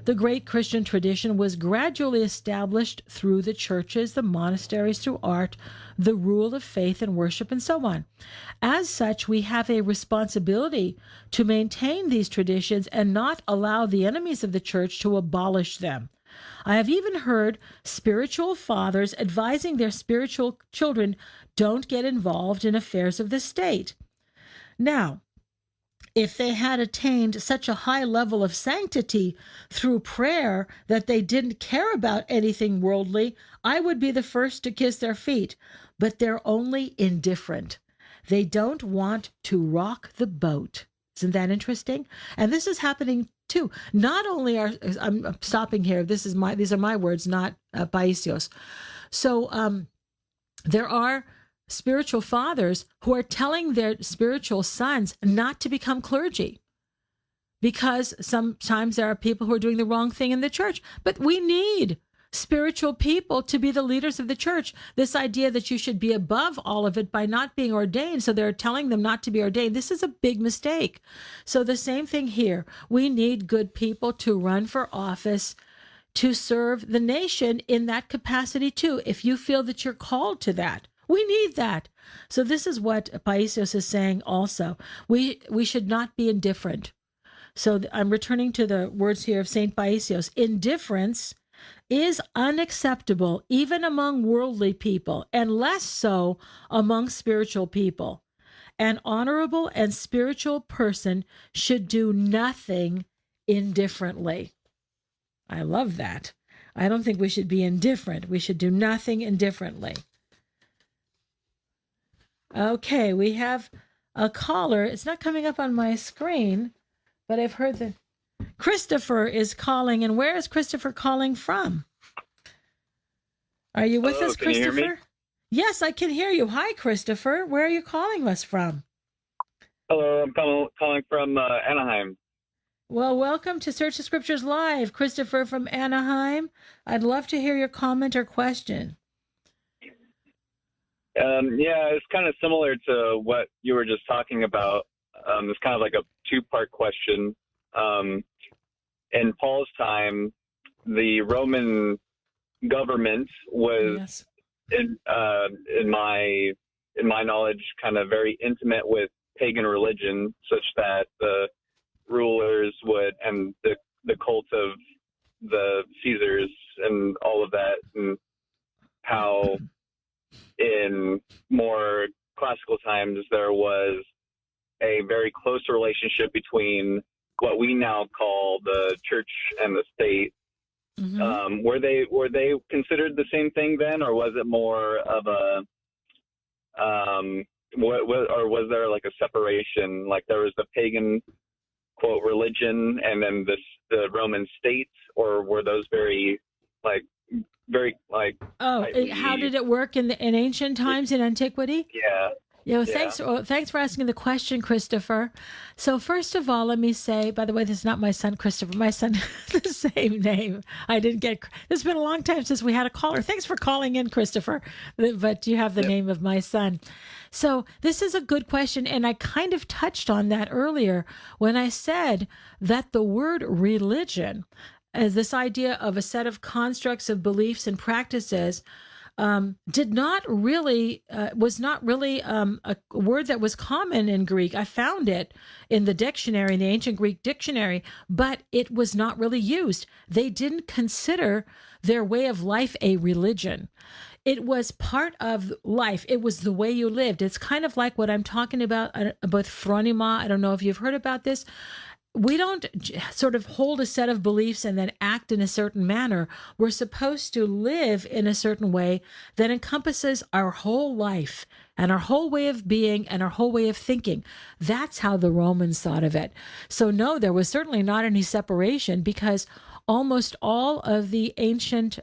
the great Christian tradition was gradually established through the churches, the monasteries, through art, the rule of faith and worship, and so on. As such, we have a responsibility to maintain these traditions and not allow the enemies of the church to abolish them. I have even heard spiritual fathers advising their spiritual children, don't get involved in affairs of the state. Now, if they had attained such a high level of sanctity through prayer that they didn't care about anything worldly, I would be the first to kiss their feet. But they're only indifferent. They don't want to rock the boat. Isn't that interesting? And this is happening too. Not only I'm stopping here. These are my words, not Paisios. So there are spiritual fathers who are telling their spiritual sons not to become clergy, because sometimes there are people who are doing the wrong thing in the church. But we need spiritual people to be the leaders of the church. This idea that you should be above all of it by not being ordained, so they're telling them not to be ordained. This is a big mistake. So the same thing here. We need good people to run for office, to serve the nation in that capacity too, if you feel that you're called to that. We need that. So this is what Paisios is saying also. We should not be indifferent. So I'm returning to the words here of St. Paisios. Indifference is unacceptable even among worldly people, and less so among spiritual people. An honorable and spiritual person should do nothing indifferently. I love that. I don't think we should be indifferent. We should do nothing indifferently. Okay, we have a caller. It's not coming up on my screen, but I've heard that Christopher is calling. And where is Christopher calling from? Are you with us, Christopher? Can you hear me? Yes, I can hear you. Hi, Christopher. Where are you calling us from? Hello, I'm calling from Anaheim. Well, welcome to Search the Scriptures Live, Christopher from Anaheim. I'd love to hear your comment or question. Yeah, it's kind of similar to what you were just talking about. It's kind of like a two-part question. In Paul's time, the Roman government was, in my knowledge, kind of very intimate with pagan religion, such that the rulers would, and the cult of the Caesars and all of that, and how in more classical times there was a very close relationship between what we now call the church and the state. Mm-hmm. Were they considered the same thing then, or was it more of a or was there like a separation? Like there was the pagan quote religion and then the Roman state, or were those very how did it work in ancient times, in antiquity? Yeah. Yeah, thanks for asking the question, Christopher. So first of all, let me say, by the way, this is not my son, Christopher. My son has the same name. It's been a long time since we had a caller. Thanks for calling in, Christopher. But you have the name of my son. So this is a good question, and I kind of touched on that earlier when I said that the word religion, as this idea of a set of constructs of beliefs and practices, was not really a word that was common in Greek. I found it in the dictionary, in the ancient Greek dictionary, but it was not really used. They didn't consider their way of life a religion. It was part of life. It was the way you lived. It's kind of like what I'm talking about phronima. I don't know if you've heard about this. we don't sort of hold a set of beliefs and then act in a certain manner. We're supposed to live in a certain way that encompasses our whole life and our whole way of being and our whole way of thinking. That's how the Romans thought of it. So no, there was certainly not any separation, because almost all of the ancient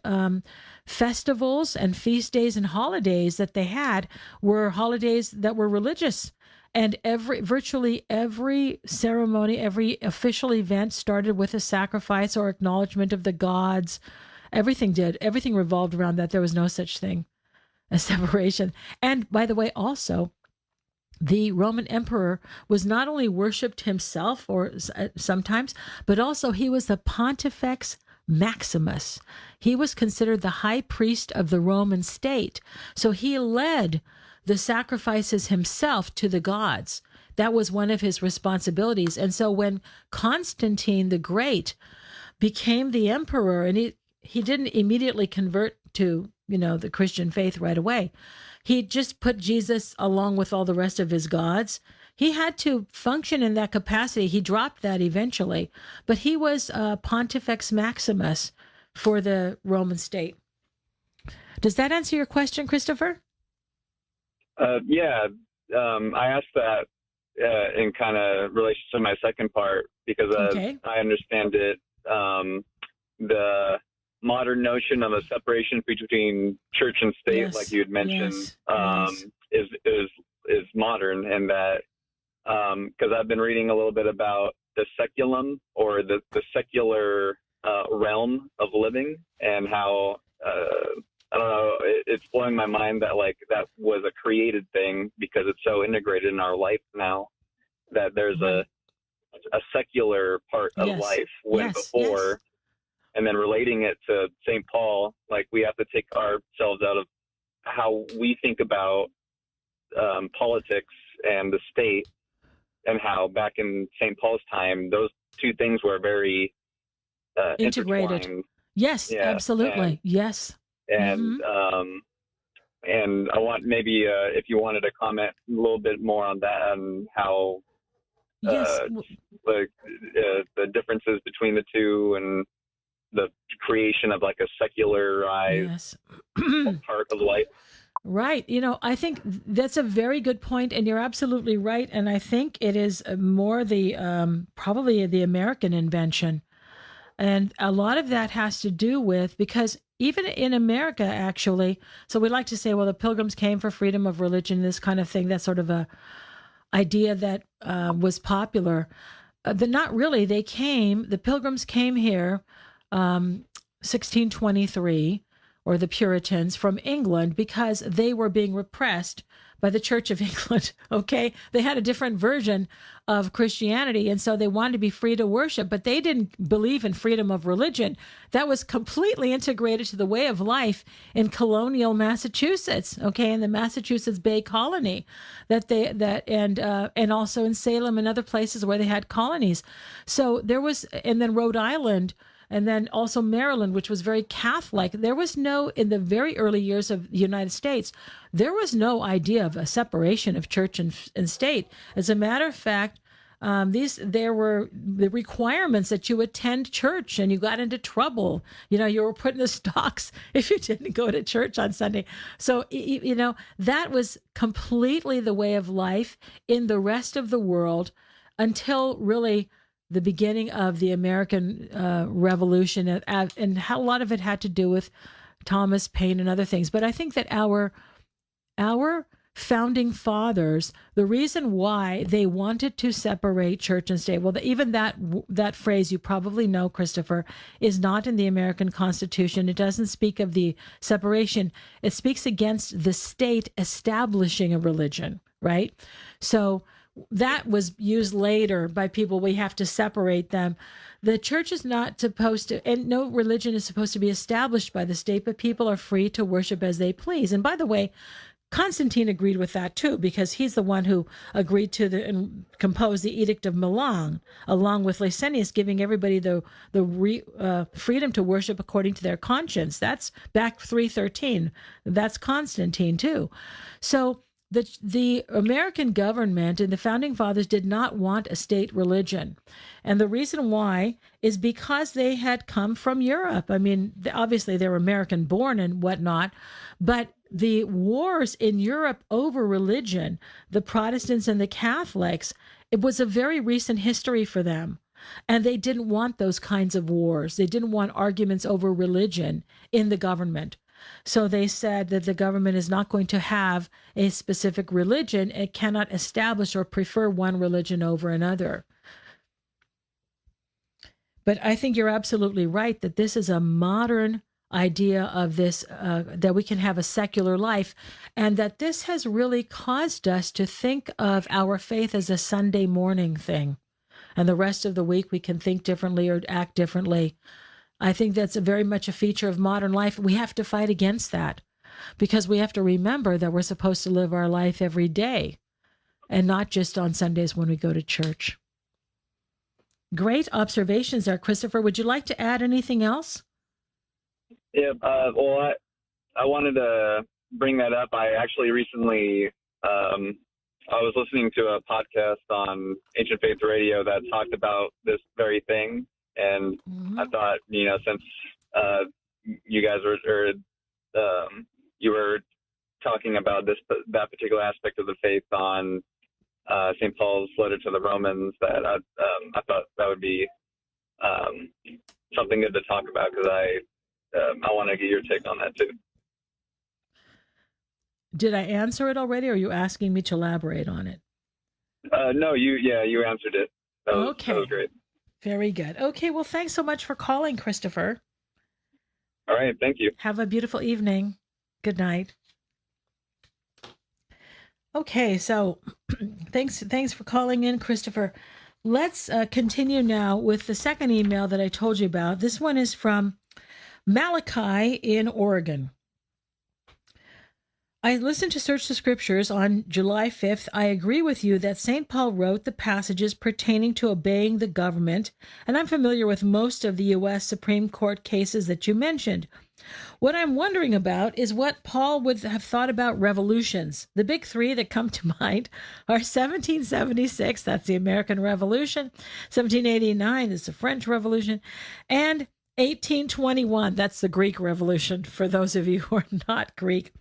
festivals and feast days and holidays that they had were holidays that were religious. And virtually every ceremony, every official event started with a sacrifice or acknowledgement of the gods. Everything revolved around that. There was no such thing as separation. And by the way, also, the Roman emperor was not only worshipped himself or sometimes, but also he was the Pontifex Maximus. He was considered the high priest of the Roman state. So he led the sacrifices himself to the gods. That was one of his responsibilities. And so when Constantine the Great became the emperor, and he didn't immediately convert to, the Christian faith right away. He just put Jesus along with all the rest of his gods. He had to function in that capacity. He dropped that eventually, but he was Pontifex Maximus for the Roman state. Does that answer your question, Christopher? Yeah, I asked that in kind of relation to my second part, because I understand it, the modern notion of a separation between church and state, yes, like you had mentioned, is modern, and that because I've been reading a little bit about the seculum, or the secular realm of living, and how I don't know, it's blowing my mind that that was a created thing, because it's so integrated in our life now, that there's a secular part of life when before. And then relating it to St. Paul, we have to take ourselves out of how we think about politics and the state, and how back in St. Paul's time, those two things were very integrated. Yes, absolutely. Yes. And and I want maybe if you wanted to comment a little bit more on that, on how the differences between the two, and the creation of a secularized part of life. Right. I think that's a very good point, and you're absolutely right. And I think it is more the probably the American invention. And a lot of that has to do with, because even in America, actually, so we like to say, well, the Pilgrims came for freedom of religion, this kind of thing. That's sort of a idea that was popular. Not really. The Pilgrims came here 1623, or the Puritans, from England, because they were being repressed by the Church of England. Okay, they had a different version of Christianity, and so they wanted to be free to worship, but they didn't believe in freedom of religion. That was completely integrated to the way of life in colonial Massachusetts. Okay, in the Massachusetts Bay Colony, and also in Salem and other places where they had colonies. So there was, and then Rhode Island. And then also Maryland, which was very Catholic. There was in the very early years of the United States, there was no idea of a separation of church and state. As a matter of fact, there were the requirements that you attend church, and you got into trouble. You were put in the stocks if you didn't go to church on Sunday. So, that was completely the way of life in the rest of the world until really the beginning of the American Revolution, and how a lot of it had to do with Thomas Paine and other things. But I think that our founding fathers, the reason why they wanted to separate church and state, well, even that phrase, you probably know, Christopher, is not in the American Constitution. It doesn't speak of the separation. It speaks against the state establishing a religion, right? So that was used later by people. We have to separate them. The church is not supposed to, and no religion is supposed to be established by the state, but people are free to worship as they please. And by the way, Constantine agreed with that too, because he's the one who agreed to and composed the Edict of Milan, along with Licinius, giving everybody the freedom to worship according to their conscience. That's back 313. That's Constantine too. So the American government and the founding fathers did not want a state religion. And the reason why is because they had come from Europe. I mean, obviously they were American born and whatnot, but the wars in Europe over religion, the Protestants and the Catholics, it was a very recent history for them. And they didn't want those kinds of wars. They didn't want arguments over religion in the government. So they said that the government is not going to have a specific religion. It cannot establish or prefer one religion over another. But I think you're absolutely right that this is a modern idea of this, that we can have a secular life, and that this has really caused us to think of our faith as a Sunday morning thing. And the rest of the week we can think differently or act differently. I think that's very much a feature of modern life. We have to fight against that because we have to remember that we're supposed to live our life every day and not just on Sundays when we go to church. Great observations there, Christopher. Would you like to add anything else? Yeah, well, I wanted to bring that up. I actually recently, I was listening to a podcast on Ancient Faith Radio that talked about this very thing. And I thought, since you guys you were talking about that particular aspect of the faith on St. Paul's letter to the Romans, that I thought that would be something good to talk about, because I want to get your take on that too. Did I answer it already, or are you asking me to elaborate on it? No, you answered it. That was great. Very good. Okay, well, thanks so much for calling, Christopher. All right, thank you. Have a beautiful evening. Good night. Okay, so thanks for calling in, Christopher. Let's continue now with the second email that I told you about. This one is from Malachi in Oregon. I listened to Search the Scriptures on July 5th. I agree with you that St. Paul wrote the passages pertaining to obeying the government, and I'm familiar with most of the U.S. Supreme Court cases that you mentioned. What I'm wondering about is what Paul would have thought about revolutions. The big three that come to mind are 1776, that's the American Revolution, 1789 is the French Revolution, and 1821, that's the Greek Revolution, for those of you who are not Greek.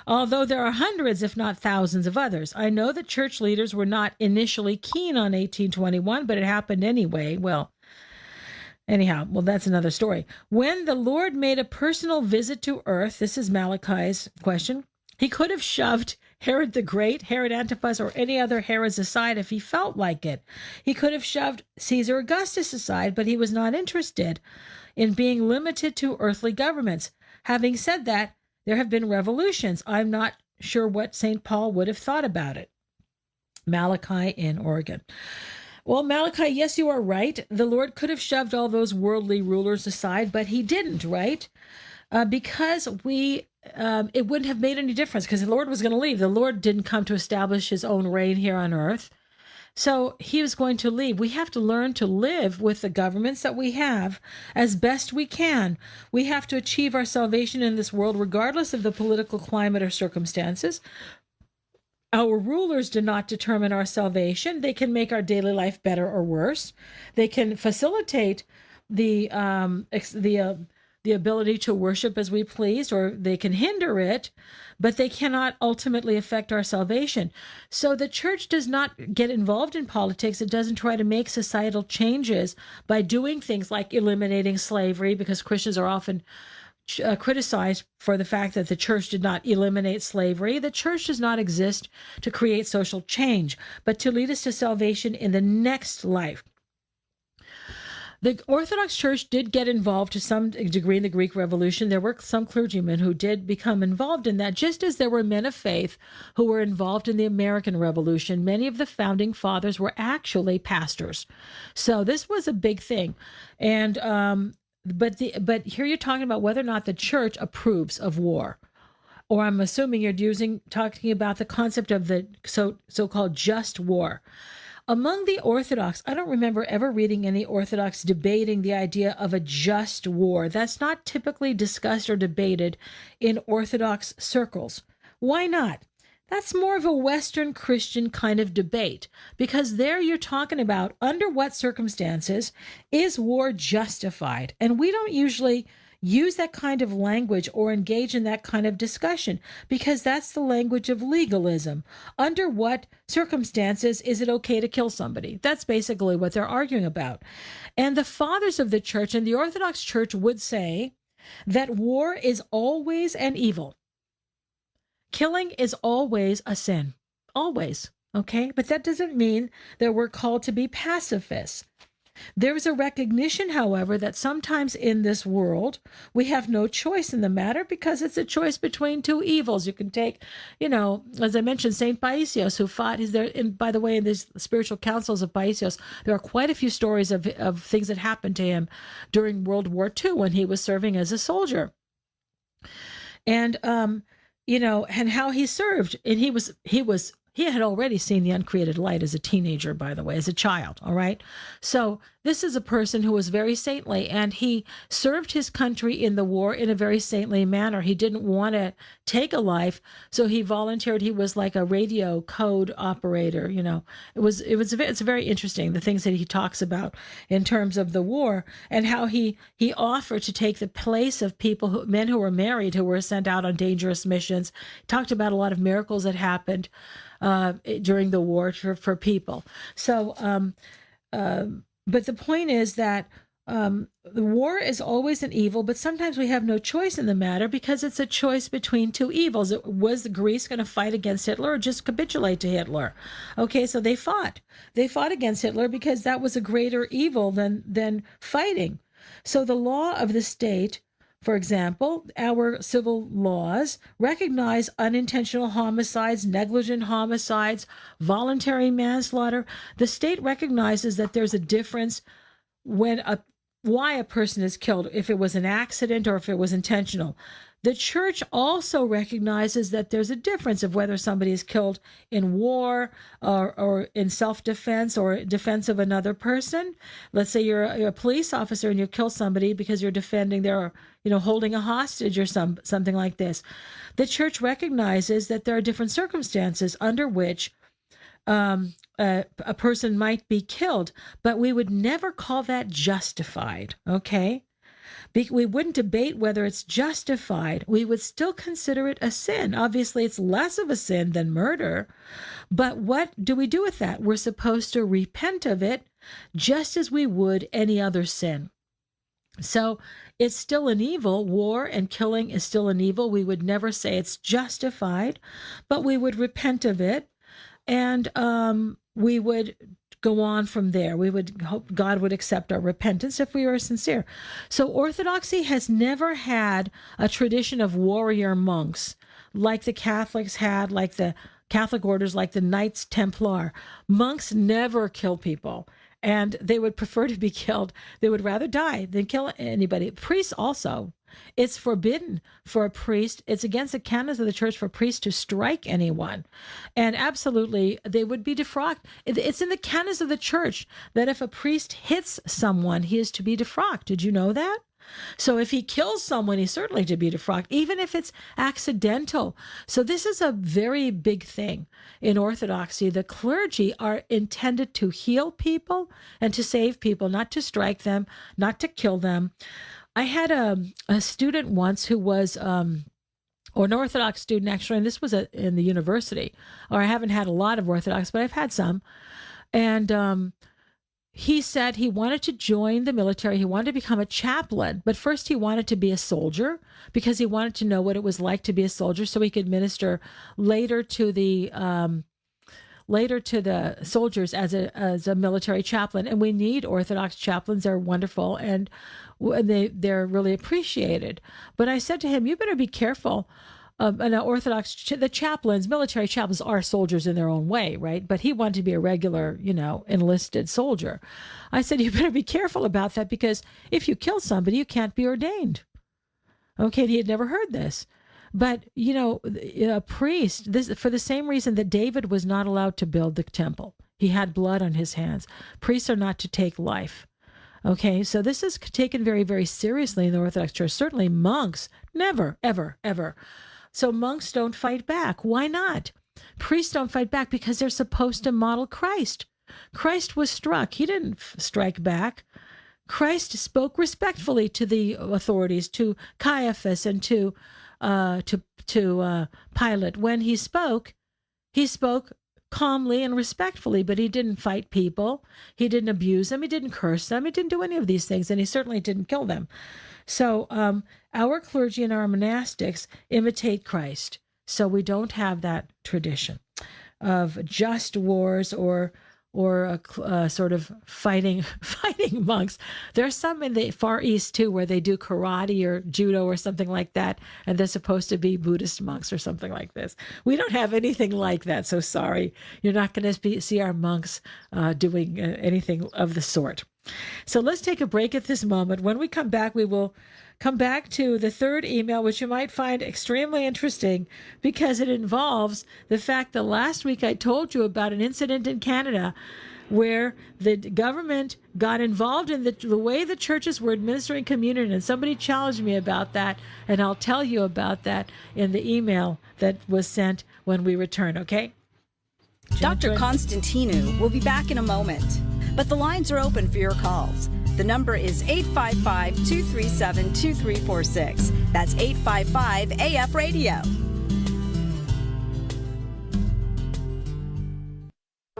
Although there are hundreds, if not thousands, of others. I know that church leaders were not initially keen on 1821, but it happened anyway. Well, that's another story. When the Lord made a personal visit to earth, this is Malachi's question, he could have shoved Herod the Great, Herod Antipas, or any other Herods aside if he felt like it. He could have shoved Caesar Augustus aside, but he was not interested in being limited to earthly governments. Having said that, there have been revolutions. I'm not sure what St. Paul would have thought about it. Malachi in Oregon. Well, Malachi, yes, you are right. The Lord could have shoved all those worldly rulers aside, but he didn't, right? Because it wouldn't have made any difference because the Lord was going to leave. The Lord didn't come to establish his own reign here on earth. So he was going to leave. We have to learn to live with the governments that we have as best we can. We have to achieve our salvation in this world regardless of the political climate or circumstances. Our rulers do not determine our salvation. They can make our daily life better or worse. They can facilitate the ability to worship as we please, or they can hinder it, but they cannot ultimately affect our salvation. So the church does not get involved in politics. It doesn't try to make societal changes by doing things like eliminating slavery, because Christians are often criticized for the fact that the church did not eliminate slavery. The church does not exist to create social change, but to lead us to salvation in the next life. The Orthodox Church did get involved to some degree in the Greek Revolution. There were some clergymen who did become involved in that, just as there were men of faith who were involved in the American Revolution. Many of the founding fathers were actually pastors. So this was a big thing. And but here you're talking about whether or not the church approves of war. Or I'm assuming you're talking about the concept of the so-called just war. Among the Orthodox, I don't remember ever reading any Orthodox debating the idea of a just war. That's not typically discussed or debated in Orthodox circles. Why not? That's more of a Western Christian kind of debate, because there you're talking about under what circumstances is war justified? And we don't usually use that kind of language or engage in that kind of discussion, because that's the language of legalism. Under what circumstances is it okay to kill somebody? That's basically what they're arguing about. And the fathers of the church and the Orthodox Church would say that war is always an evil. Killing is always a sin. Always. Okay? But that doesn't mean that we're called to be pacifists. There is a recognition, however, that sometimes in this world we have no choice in the matter, because it's a choice between two evils. You can take, as I mentioned, St. Paisios, who fought. He's there. And by the way, in these spiritual councils of Paisios, there are quite a few stories of things that happened to him during World War II when he was serving as a soldier. And and how he served. And he had already seen the uncreated light as a teenager, by the way, as a child. All right. So this is a person who was very saintly, and he served his country in the war in a very saintly manner. He didn't want to take a life, so he volunteered. He was like a radio code operator. It's very interesting, the things that he talks about in terms of the war, and how he offered to take the place of men who were married, who were sent out on dangerous missions. He talked about a lot of miracles that happened during the war for people. So, but the point is that the war is always an evil, but sometimes we have no choice in the matter, because it's a choice between two evils. Was Greece going to fight against Hitler or just capitulate to Hitler? Okay, so they fought. They fought against Hitler because that was a greater evil than fighting. So the law of the state, for example, our civil laws recognize unintentional homicides, negligent homicides, voluntary manslaughter. The state recognizes that there's a difference why a person is killed, if it was an accident or if it was intentional. The church also recognizes that there's a difference of whether somebody is killed in war or in self-defense or defense of another person. Let's say you're a police officer and you kill somebody because you're defending holding a hostage or something like this. The church recognizes that there are different circumstances under which a person might be killed, but we would never call that justified, okay? We wouldn't debate whether it's justified. We would still consider it a sin. Obviously, it's less of a sin than murder. But what do we do with that? We're supposed to repent of it just as we would any other sin. So it's still an evil. War and killing is still an evil. We would never say it's justified, but we would repent of it, and we would go on from there. We would hope God would accept our repentance if we were sincere. So Orthodoxy has never had a tradition of warrior monks like the Catholics had, like the Catholic orders, like the Knights Templar. Monks never kill people, and they would prefer to be killed. They would rather die than kill anybody. Priests also. It's forbidden for a priest. It's against the canons of the church for a priest to strike anyone. And absolutely, they would be defrocked. It's in the canons of the church that if a priest hits someone, he is to be defrocked. Did you know that? So if he kills someone, he's certainly to be defrocked, even if it's accidental. So this is a very big thing in Orthodoxy. The clergy are intended to heal people and to save people, not to strike them, not to kill them. I had a student once who was, or an Orthodox student actually, and this was in the university, or I haven't had a lot of Orthodox, but I've had some. And he said he wanted to join the military. He wanted to become a chaplain, but first he wanted to be a soldier because he wanted to know what it was like to be a soldier so he could minister later to the soldiers as a military chaplain. And we need Orthodox chaplains. They're wonderful, and they're really appreciated. But I said to him, you better be careful. And the chaplains, military chaplains are soldiers in their own way, right? But he wanted to be a regular, enlisted soldier. I said, you better be careful about that, because if you kill somebody, you can't be ordained. Okay, and he had never heard this. But, a priest, for the same reason that David was not allowed to build the temple. He had blood on his hands. Priests are not to take life. Okay, so this is taken very, very seriously in the Orthodox Church. Certainly monks, never, ever, ever. So monks don't fight back. Why not? Priests don't fight back because they're supposed to model Christ. Christ was struck. He didn't strike back. Christ spoke respectfully to the authorities, to Caiaphas and to Pilate. When he spoke calmly and respectfully, but he didn't fight people. He didn't abuse them. He didn't curse them. He didn't do any of these things, and he certainly didn't kill them. So our clergy and our monastics imitate Christ. So we don't have that tradition of just wars or sort of fighting monks. There's some in the Far East too where they do karate or judo or something like that, and they're supposed to be Buddhist monks or something like this. We don't have anything like that, so sorry. You're not going to see our monks doing anything of the sort. So let's take a break at this moment. When we come back, we will come back to the third email, which you might find extremely interesting because it involves the fact that last week I told you about an incident in Canada where the government got involved in the way the churches were administering communion, and somebody challenged me about that, and I'll tell you about that in the email that was sent when we return, okay? Dr. Constantinou will be back in a moment, but the lines are open for your calls. The number is 855-237-2346. That's 855-AF-RADIO.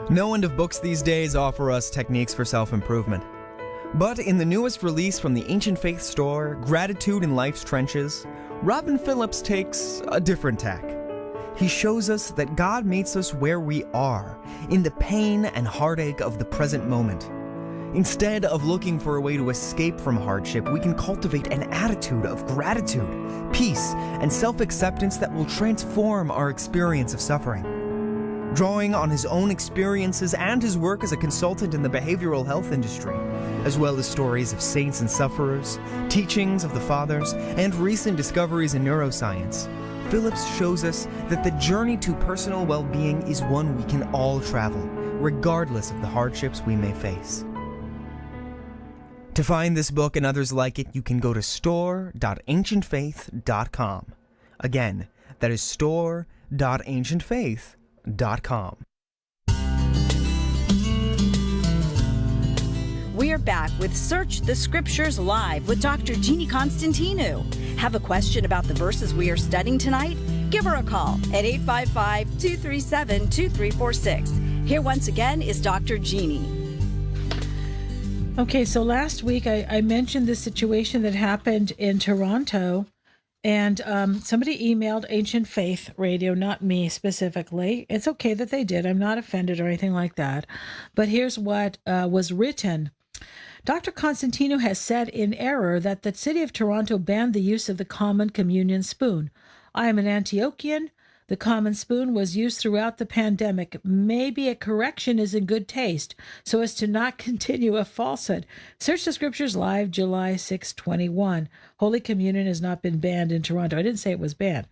No end of books these days offer us techniques for self-improvement. But in the newest release from the Ancient Faith store, Gratitude in Life's Trenches, Robin Phillips takes a different tack. He shows us that God meets us where we are, in the pain and heartache of the present moment. Instead of looking for a way to escape from hardship, we can cultivate an attitude of gratitude, peace, and self-acceptance that will transform our experience of suffering. Drawing on his own experiences and his work as a consultant in the behavioral health industry, as well as stories of saints and sufferers, teachings of the fathers, and recent discoveries in neuroscience, Phillips shows us that the journey to personal well-being is one we can all travel, regardless of the hardships we may face. To find this book and others like it, you can go to store.ancientfaith.com. Again, that is store.ancientfaith.com. We are back with Search the Scriptures Live with Dr. Jeannie Constantinou. Have a question about the verses we are studying tonight? Give her a call at 855-237-2346. Here once again is Dr. Jeannie. Okay, so last week I mentioned the situation that happened in Toronto, and somebody emailed Ancient Faith Radio, not me specifically. It's okay that they did. I'm not offended or anything like that. But here's what was written. Dr. Constantinou has said in error that the city of Toronto banned the use of the common communion spoon. I am an Antiochian. The common spoon was used throughout the pandemic. Maybe a correction is in good taste so as to not continue a falsehood. Search the Scriptures Live, July 6, 21. Holy Communion has not been banned in Toronto. I didn't say it was banned.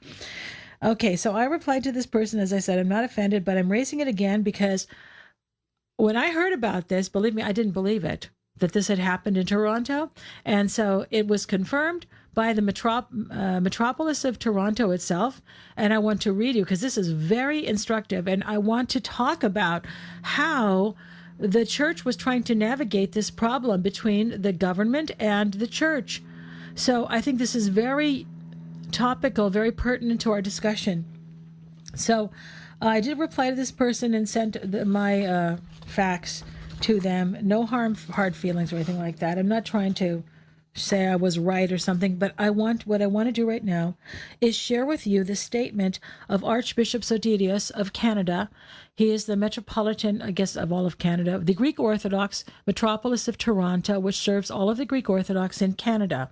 Okay, so I replied to this person, as I said, I'm not offended, but I'm raising it again because when I heard about this, believe me, I didn't believe it, that this had happened in Toronto. And so it was confirmed by the metropolis of Toronto itself. And I want to read you because this is very instructive. And I want to talk about how the church was trying to navigate this problem between the government and the church. So I think this is very topical, very pertinent to our discussion. So I did reply to this person and sent my facts to them. No hard feelings or anything like that. I'm not trying to say I was right or something, but what I want to do right now is share with you the statement of Archbishop Sotirios of Canada. He is the metropolitan, I guess, of all of Canada, the Greek Orthodox metropolis of Toronto, which serves all of the Greek Orthodox in Canada.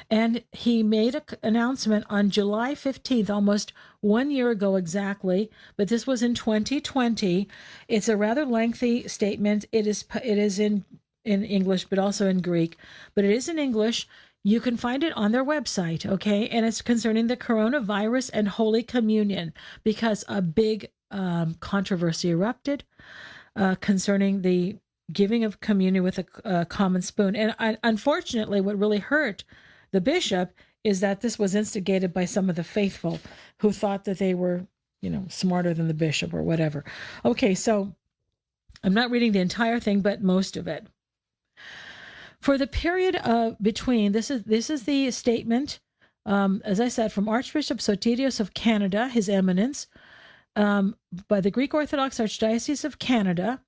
And he made an announcement on July 15th, almost 1 year ago exactly, but this was in 2020. It's a rather lengthy statement. It is in English, but also in Greek, but it is in English. You can find it on their website, okay? And it's concerning the coronavirus and Holy Communion, because a big controversy erupted concerning the giving of communion with a common spoon. And unfortunately, what really hurt the bishop is that this was instigated by some of the faithful who thought that they were smarter than the bishop or whatever. Okay, so I'm not reading the entire thing, but most of it. For the period between, this is the statement, as I said, from Archbishop Sotirios of Canada, His Eminence, by the Greek Orthodox Archdiocese of Canada,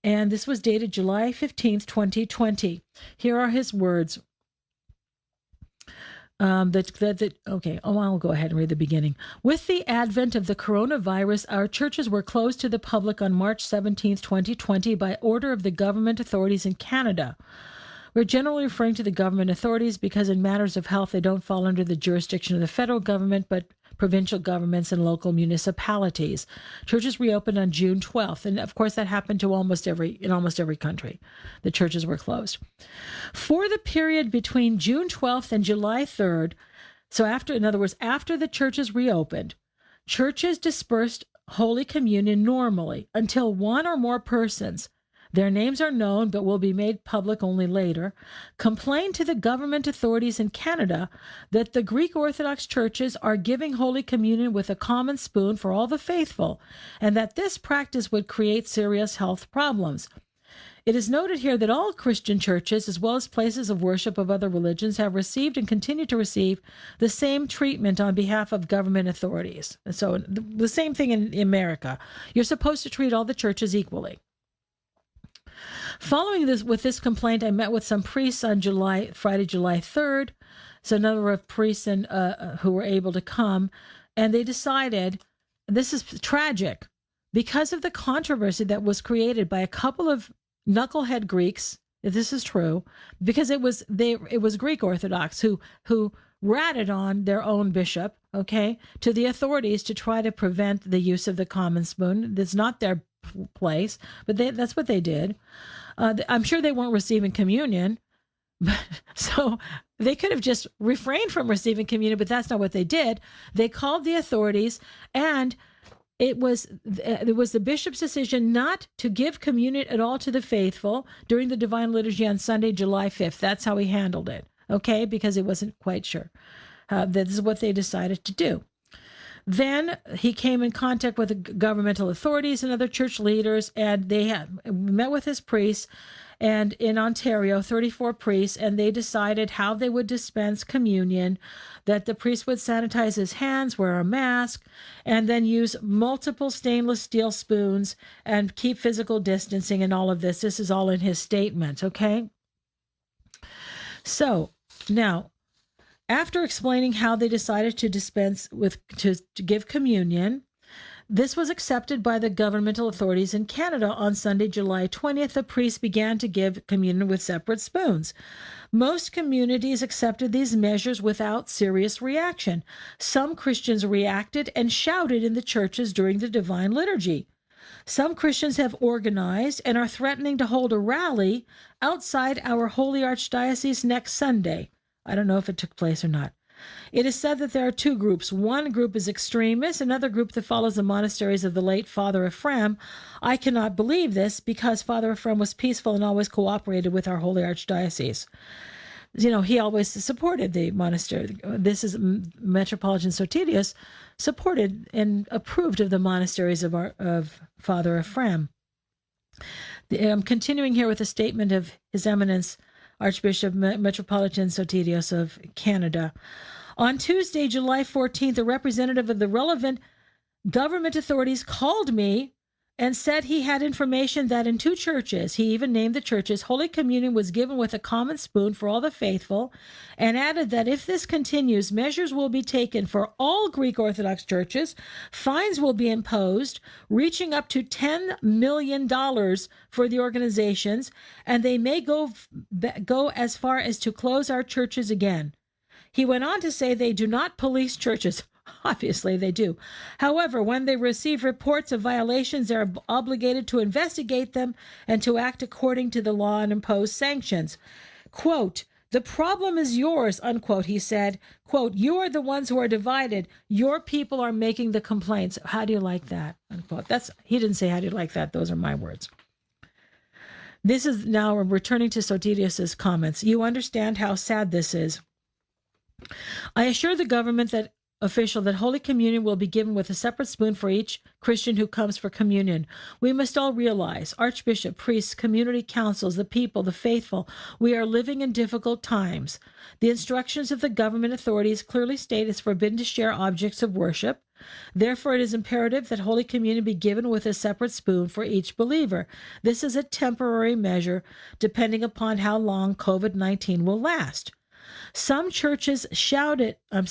and this was dated July 15th, 2020. Here are his words. I'll go ahead and read the beginning. With the advent of the coronavirus, our churches were closed to the public on March 17th, 2020 by order of the government authorities in Canada. We're generally referring to the government authorities because in matters of health, they don't fall under the jurisdiction of the federal government, but provincial governments and local municipalities. Churches reopened on June 12th, and of course that happened to in almost every country. The churches were closed. For the period between June 12th and July 3rd, so after the churches reopened, churches dispersed Holy Communion normally until one or more persons, their names are known but will be made public only later, complained to the government authorities in Canada that the Greek Orthodox churches are giving Holy Communion with a common spoon for all the faithful, and that this practice would create serious health problems. It is noted here that all Christian churches, as well as places of worship of other religions, have received and continue to receive the same treatment on behalf of government authorities. So the same thing in America. You're supposed to treat all the churches equally. Following this complaint, I met with some priests on Friday, July 3rd. So a number of priests who were able to come, and they decided, this is tragic, because of the controversy that was created by a couple of knucklehead Greeks. This is true, because it was Greek Orthodox who ratted on their own bishop, to the authorities to try to prevent the use of the common spoon. It's not their place, but that's what they did. I'm sure they weren't receiving communion, so they could have just refrained from receiving communion, but that's not what they did. They called the authorities, and it was the bishop's decision not to give communion at all to the faithful during the Divine Liturgy on Sunday, July 5th. That's how he handled it, because he wasn't quite sure. This is what they decided to do. Then he came in contact with the governmental authorities and other church leaders, and they had met with his priests, and in Ontario, 34 priests, and they decided how they would dispense communion, that the priest would sanitize his hands, wear a mask, and then use multiple stainless steel spoons and keep physical distancing and all of this. This is all in his statement, So now, after explaining how they decided to to give communion, this was accepted by the governmental authorities in Canada on Sunday, July 20th. The priests began to give communion with separate spoons. Most communities accepted these measures without serious reaction. Some Christians reacted and shouted in the churches during the Divine Liturgy. Some Christians have organized and are threatening to hold a rally outside our Holy Archdiocese next Sunday. I don't know if it took place or not. It is said that there are two groups. One group is extremists, another group that follows the monasteries of the late Father Ephraim. I cannot believe this because Father Ephraim was peaceful and always cooperated with our Holy Archdiocese. He always supported the monastery. This is Metropolitan Sotirios supported and approved of the monasteries of Father Ephraim. I'm continuing here with a statement of His Eminence Archbishop Metropolitan Sotirios of Canada. On Tuesday, July 14th, a representative of the relevant government authorities called me and said he had information that in two churches, he even named the churches, Holy Communion was given with a common spoon for all the faithful, and added that if this continues, measures will be taken for all Greek Orthodox churches, fines will be imposed, reaching up to $10 million for the organizations, and they may go as far as to close our churches again. He went on to say they do not police churches. Obviously, they do. However, when they receive reports of violations, they are obligated to investigate them and to act according to the law and impose sanctions. Quote, "The problem is yours," unquote, he said. Quote, "You are the ones who are divided. Your people are making the complaints. How do you like that?" Unquote. He didn't say, "How do you like that?" Those are my words. This is now returning to Sotirios' comments. You understand how sad this is. I assure the government that official that Holy Communion will be given with a separate spoon for each Christian who comes for communion. We must all realize, Archbishop, priests, community councils, the people, the faithful, we are living in difficult times. The instructions of the government authorities clearly state it's forbidden to share objects of worship. Therefore, it is imperative that Holy Communion be given with a separate spoon for each believer. This is a temporary measure depending upon how long COVID-19 will last. Some Christians shouted in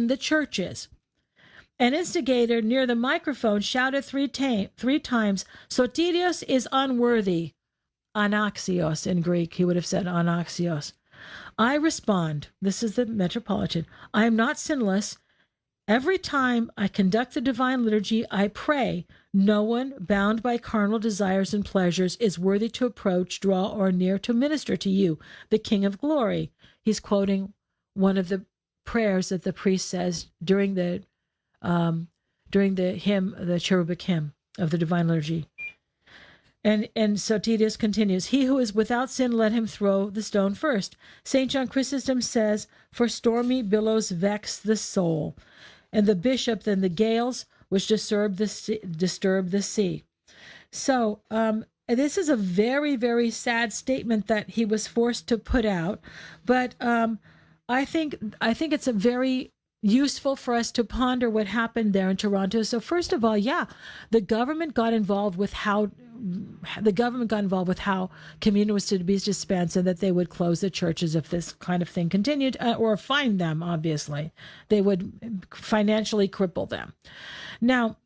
the churches. An instigator near the microphone shouted three times, Sotirios is unworthy. Anaxios in Greek, he would have said anaxios. I respond, this is the Metropolitan, I am not sinless. Every time I conduct the divine liturgy, I pray. No one bound by carnal desires and pleasures is worthy to approach, draw, or near to minister to you, the King of Glory. He's quoting one of the prayers that the priest says during the hymn, the cherubic hymn of the divine liturgy. And Sotirios continues, he who is without sin, let him throw the stone first. St. John Chrysostom says, for stormy billows vex the soul, and the bishop then the gales which disturb the sea. So this is a very, very sad statement that he was forced to put out, but I think it's a very useful for us to ponder what happened there in Toronto. So first of all, the government got involved with how communion was to be dispensed, and that they would close the churches if this kind of thing continued, or fine them, obviously. They would financially cripple them. Now,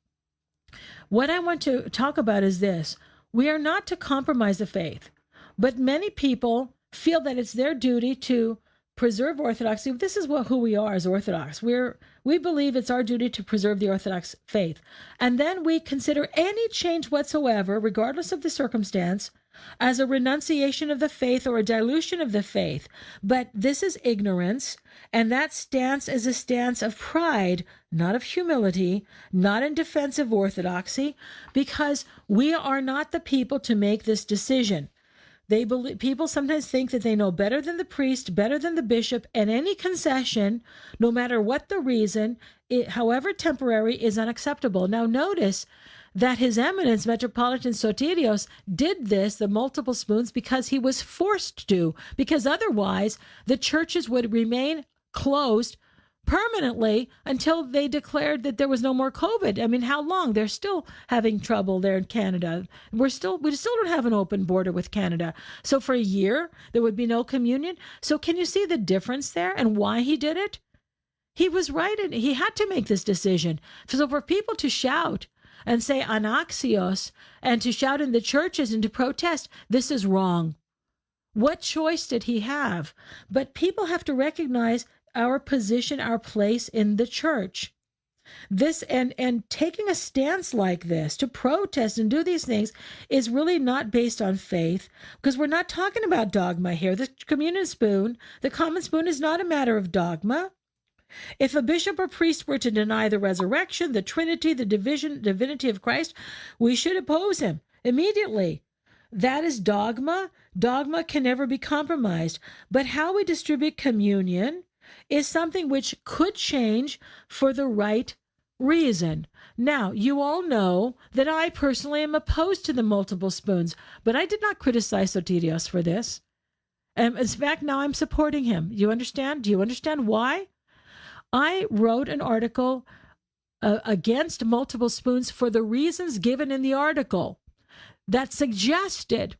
what I want to talk about is this. We are not to compromise the faith, but many people feel that it's their duty to preserve orthodoxy. This is who we are as Orthodox. We believe it's our duty to preserve the Orthodox faith. And then we consider any change whatsoever, regardless of the circumstance, as a renunciation of the faith or a dilution of the faith. But this is ignorance, and that stance is a stance of pride, not of humility, not in defense of orthodoxy, because we are not the people to make this decision. People sometimes think that they know better than the priest, better than the bishop, and any concession, no matter what the reason, however temporary, is unacceptable. Now notice that His Eminence Metropolitan Sotirios did this, the multiple spoons, because he was forced to, because otherwise the churches would remain closed permanently until they declared that there was no more COVID. I mean, how long? They're still having trouble there in Canada. We still don't have an open border with Canada. So for a year, there would be no communion. So can you see the difference there and why he did it? He was right, and he had to make this decision. So for people to shout and say anaxios and to shout in the churches and to protest, this is wrong. What choice did he have? But people have to recognize our position, our place in the church. This and taking a stance like this to protest and do these things is really not based on faith, because we're not talking about dogma here. The communion spoon, the common spoon, is not a matter of dogma. If a bishop or priest were to deny the resurrection, the Trinity, the divinity of Christ, we should oppose him immediately. That is dogma. Dogma can never be compromised. But how we distribute communion is something which could change for the right reason. Now, you all know that I personally am opposed to the multiple spoons, but I did not criticize Sotirios for this. In fact, now I'm supporting him. You understand? Do you understand why? I wrote an article against multiple spoons for the reasons given in the article that suggested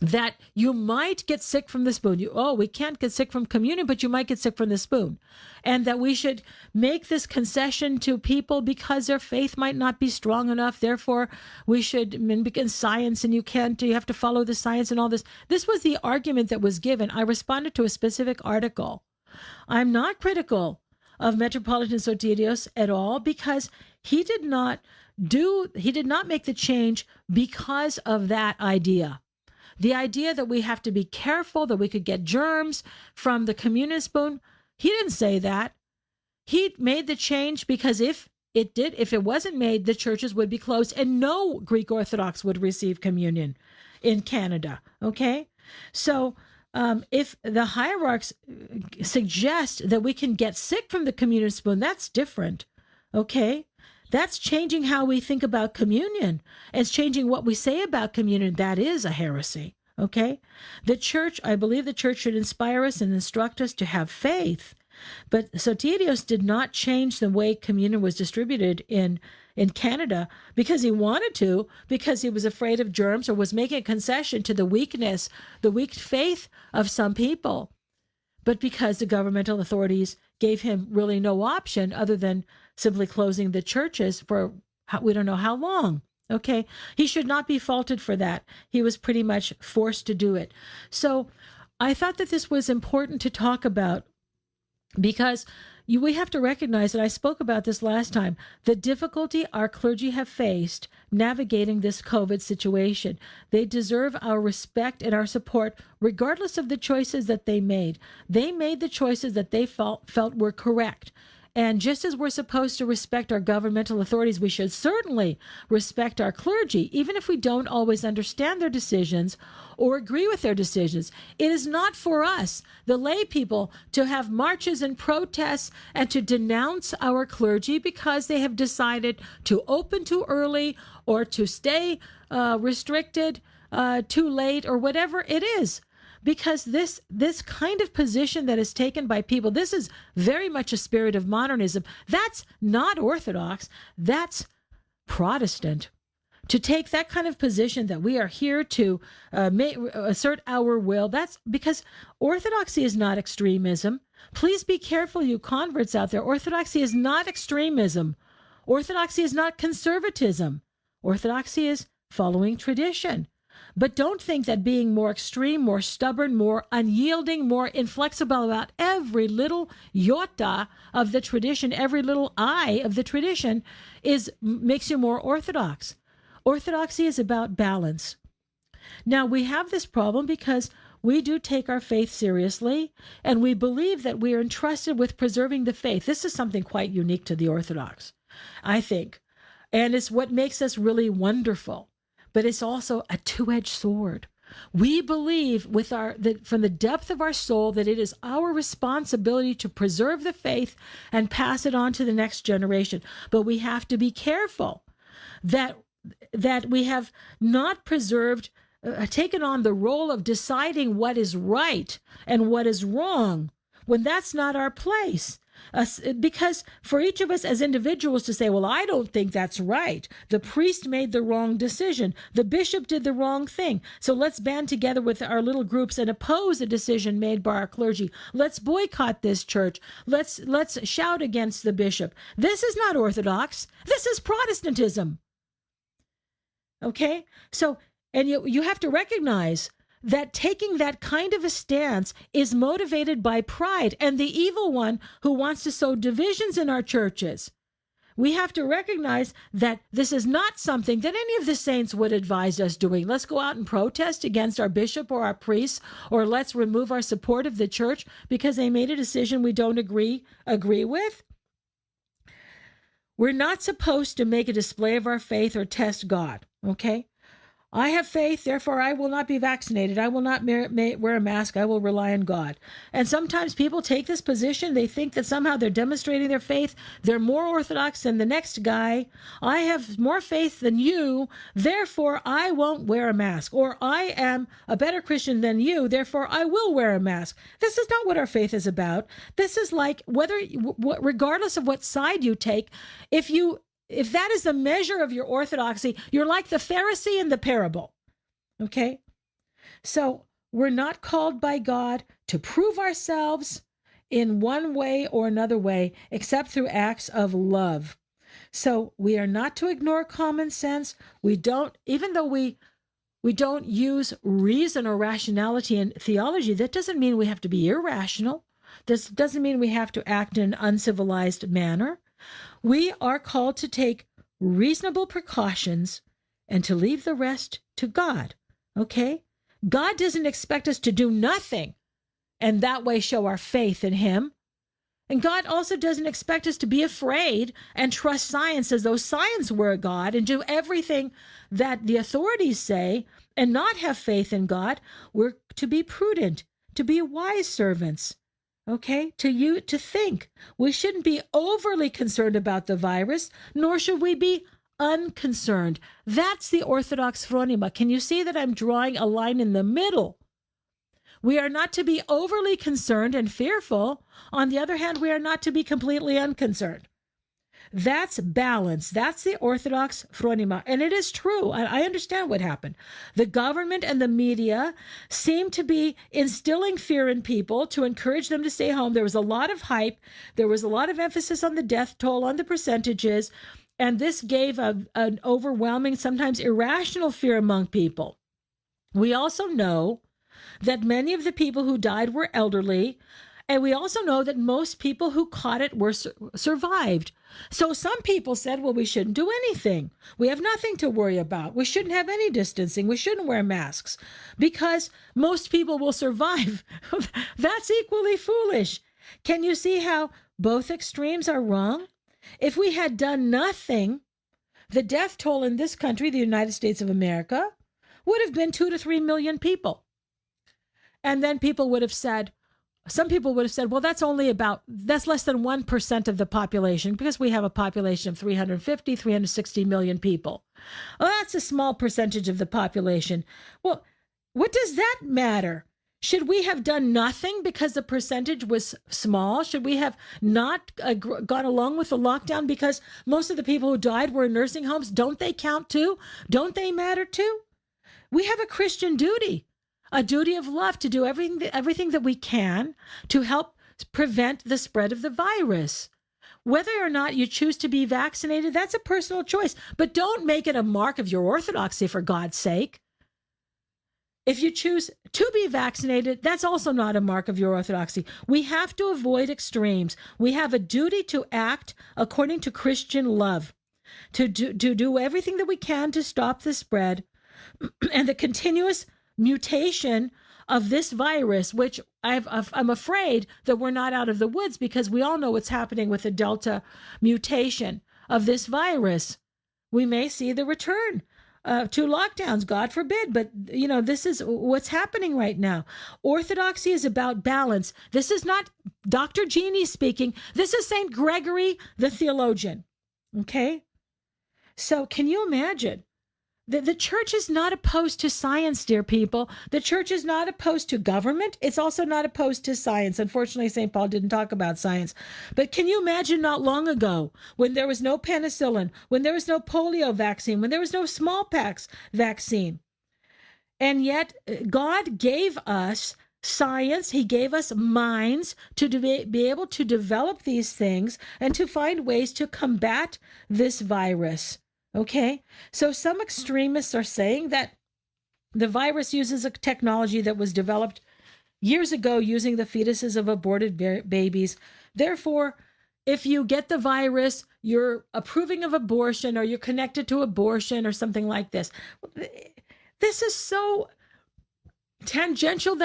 that you might get sick from the spoon. We can't get sick from communion, but you might get sick from the spoon. And that we should make this concession to people because their faith might not be strong enough. Therefore, we should begin science, and you have to follow the science and all this. This was the argument that was given. I responded to a specific article. I'm not critical of Metropolitan Sotirios at all, because he did not make the change because of that idea. The idea that we have to be careful, that we could get germs from the communion spoon, he didn't say that. He made the change because if it wasn't made, the churches would be closed and no Greek Orthodox would receive communion in Canada. Okay? So if the hierarchs suggest that we can get sick from the communion spoon, that's different. Okay? That's changing how we think about communion. It's changing what we say about communion. That is a heresy. Okay? The church, I believe the church should inspire us and instruct us to have faith. But Soterios did not change the way communion was distributed in Canada because he wanted to, because he was afraid of germs or was making a concession to the weak faith of some people, but because the governmental authorities gave him really no option other than simply closing the churches for we don't know how long. Okay, he should not be faulted for that. He was pretty much forced to do it. So I thought that this was important to talk about, because we have to recognize, and I spoke about this last time, the difficulty our clergy have faced navigating this COVID situation. They deserve our respect and our support, regardless of the choices that they made. They made the choices that they felt were correct. And just as we're supposed to respect our governmental authorities, we should certainly respect our clergy, even if we don't always understand their decisions or agree with their decisions. It is not for us, the lay people, to have marches and protests and to denounce our clergy because they have decided to open too early or to stay restricted too late or whatever it is. Because this kind of position that is taken by people, this is very much a spirit of modernism. That's not Orthodox. That's Protestant. To take that kind of position that we are here to assert our will, that's because Orthodoxy is not extremism. Please be careful, you converts out there. Orthodoxy is not extremism. Orthodoxy is not conservatism. Orthodoxy is following tradition. But don't think that being more extreme, more stubborn, more unyielding, more inflexible about every little iota of the tradition, every little I of the tradition makes you more orthodox. Orthodoxy is about balance. Now, we have this problem because we do take our faith seriously, and we believe that we are entrusted with preserving the faith. This is something quite unique to the Orthodox, I think. And it's what makes us really wonderful. But it's also a two-edged sword. We believe from the depth of our soul that it is our responsibility to preserve the faith and pass it on to the next generation. But we have to be careful that we have not taken on the role of deciding what is right and what is wrong when that's not our place. Because for each of us as individuals to say, well, I don't think that's right. The priest made the wrong decision. The bishop did the wrong thing. So let's band together with our little groups and oppose a decision made by our clergy. Let's boycott this church. Let's shout against the bishop. This is not Orthodox. This is Protestantism. Okay? So, and you have to recognize that taking that kind of a stance is motivated by pride and the evil one who wants to sow divisions in our churches. We have to recognize that this is not something that any of the saints would advise us doing. Let's go out and protest against our bishop or our priests, or let's remove our support of the church because they made a decision we don't agree with. We're not supposed to make a display of our faith or test God, okay? I have faith, therefore I will not be vaccinated. I will not wear a mask. I will rely on God. And sometimes people take this position. They think that somehow they're demonstrating their faith. They're more Orthodox than the next guy. I have more faith than you, therefore I won't wear a mask. Or I am a better Christian than you, therefore I will wear a mask. This is not what our faith is about. This is like regardless of what side you take, if that is the measure of your orthodoxy, you're like the Pharisee in the parable, okay? So we're not called by God to prove ourselves in one way or another way, except through acts of love. So we are not to ignore common sense. Even though we don't use reason or rationality in theology, that doesn't mean we have to be irrational. This doesn't mean we have to act in an uncivilized manner. We are called to take reasonable precautions and to leave the rest to God, okay? God doesn't expect us to do nothing and that way show our faith in him. And God also doesn't expect us to be afraid and trust science as though science were God and do everything that the authorities say and not have faith in God. We're to be prudent, to be wise servants. Okay, to think. We shouldn't be overly concerned about the virus, nor should we be unconcerned. That's the Orthodox phronima. Can you see that I'm drawing a line in the middle? We are not to be overly concerned and fearful. On the other hand, we are not to be completely unconcerned. That's balance. That's the Orthodox phronima. And it is true. I understand what happened. The government and the media seem to be instilling fear in people to encourage them to stay home. There was a lot of hype. There was a lot of emphasis on the death toll, on the percentages. And this gave an overwhelming, sometimes irrational fear among people. We also know that many of the people who died were elderly. And we also know that most people who caught it were survived. So some people said, well, we shouldn't do anything. We have nothing to worry about. We shouldn't have any distancing. We shouldn't wear masks because most people will survive. That's equally foolish. Can you see how both extremes are wrong? If we had done nothing, the death toll in this country, the United States of America, would have been 2 to 3 million people. And then people would have said, some people would have said, well, that's less than 1% of the population because we have a population of 350, 360 million people. Well, that's a small percentage of the population. Well, what does that matter? Should we have done nothing because the percentage was small? Should we have not gone along with the lockdown because most of the people who died were in nursing homes? Don't they count too? Don't they matter too? We have a Christian duty. A duty of love to do everything that we can to help prevent the spread of the virus. Whether or not you choose to be vaccinated, that's a personal choice. But don't make it a mark of your orthodoxy, for God's sake. If you choose to be vaccinated, that's also not a mark of your orthodoxy. We have to avoid extremes. We have a duty to act according to Christian love, to do everything that we can to stop the spread and the continuous mutation of this virus, which I'm afraid that we're not out of the woods because we all know what's happening with the Delta mutation of this virus. We may see the return to lockdowns, God forbid. But, this is what's happening right now. Orthodoxy is about balance. This is not Dr. Jeannie speaking. This is St. Gregory, the theologian. Okay? So can you imagine? The church is not opposed to science, dear people. The church is not opposed to government. It's also not opposed to science. Unfortunately, St. Paul didn't talk about science. But can you imagine not long ago when there was no penicillin, when there was no polio vaccine, when there was no smallpox vaccine? And yet God gave us science. He gave us minds to be able to develop these things and to find ways to combat this virus. Okay, so some extremists are saying that the virus uses a technology that was developed years ago using the fetuses of aborted babies. Therefore, if you get the virus, you're approving of abortion or you're connected to abortion or something like this. This is so tangential.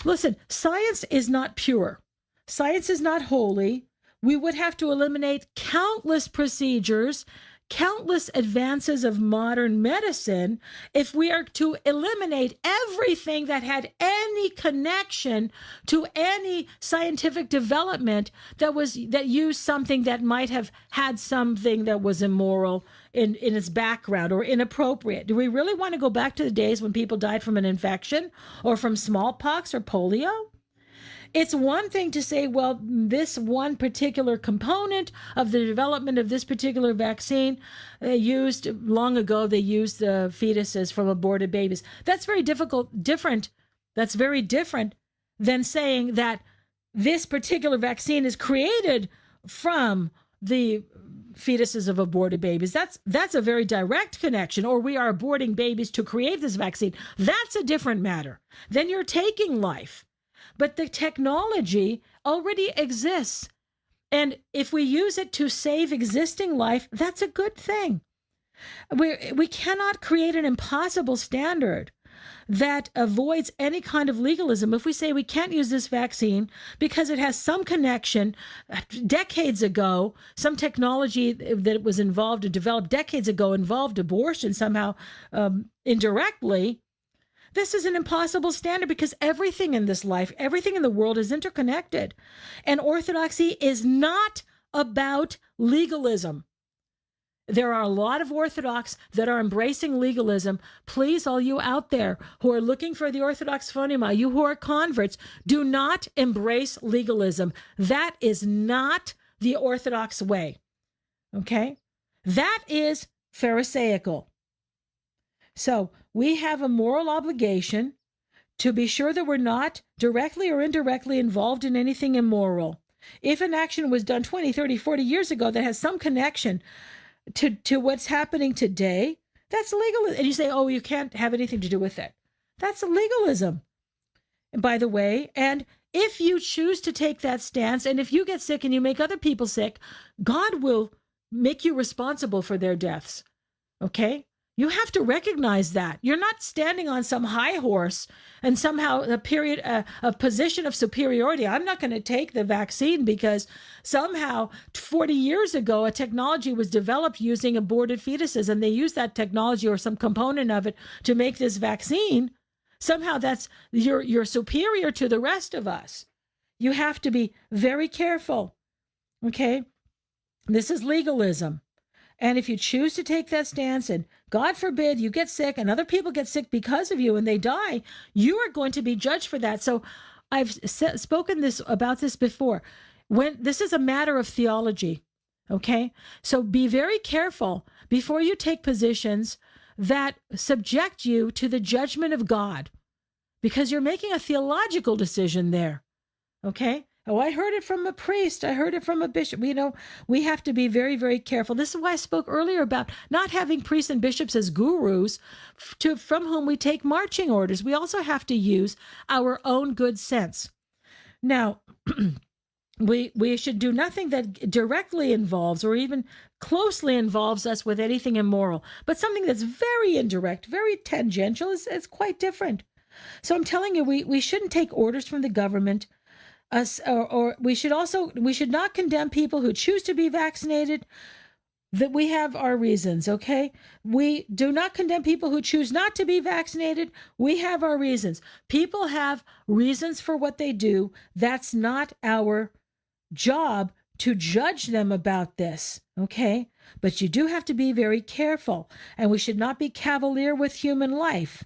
Listen, science is not pure. Science is not holy. We would have to eliminate countless procedures, countless advances of modern medicine if we are to eliminate everything that had any connection to any scientific development that used something that might have had something that was immoral in its background or inappropriate. Do we really want to go back to the days when people died from an infection or from smallpox or polio? It's one thing to say, well, this one particular component of the development of this particular vaccine long ago, they used the fetuses from aborted babies. That's very different. That's very different than saying that this particular vaccine is created from the fetuses of aborted babies. That's a very direct connection, or we are aborting babies to create this vaccine. That's a different matter. Then you're taking life. But the technology already exists. And if we use it to save existing life, that's a good thing. We cannot create an impossible standard that avoids any kind of legalism. If we say we can't use this vaccine because it has some connection decades ago, some technology that was involved or developed decades ago involved abortion somehow indirectly, This is an impossible standard because everything in this life, everything in the world is interconnected. And orthodoxy is not about legalism. There are a lot of Orthodox that are embracing legalism. Please, all you out there who are looking for the Orthodox phonema, you who are converts, do not embrace legalism. That is not the Orthodox way. Okay? That is Pharisaical. So we have a moral obligation to be sure that we're not directly or indirectly involved in anything immoral. If an action was done 20, 30, 40 years ago that has some connection to what's happening today, that's legalism. And you say, oh, you can't have anything to do with it. That's legalism, by the way. And if you choose to take that stance, and if you get sick and you make other people sick, God will make you responsible for their deaths. Okay? You have to recognize that. You're not standing on some high horse and somehow a position of superiority. I'm not going to take the vaccine because somehow 40 years ago, a technology was developed using aborted fetuses, and they used that technology or some component of it to make this vaccine. Somehow that's you're superior to the rest of us. You have to be very careful. Okay? This is legalism. And if you choose to take that stance and God forbid you get sick and other people get sick because of you and they die, you are going to be judged for that. So I've spoken about this before. When this is a matter of theology, okay? So be very careful before you take positions that subject you to the judgment of God, because you're making a theological decision there, okay? Oh, I heard it from a priest. I heard it from a bishop. You know, we have to be very, very careful. This is why I spoke earlier about not having priests and bishops as gurus from whom we take marching orders. We also have to use our own good sense. Now, we should do nothing that directly involves or even closely involves us with anything immoral, but something that's very indirect, very tangential is quite different. So I'm telling you, we shouldn't take orders from the government. Or we should not condemn people who choose to be vaccinated. That we have our reasons, okay? We do not condemn people who choose not to be vaccinated. We have our reasons. People have reasons for what they do. That's not our job to judge them about this, okay? But you do have to be very careful, and we should not be cavalier with human life.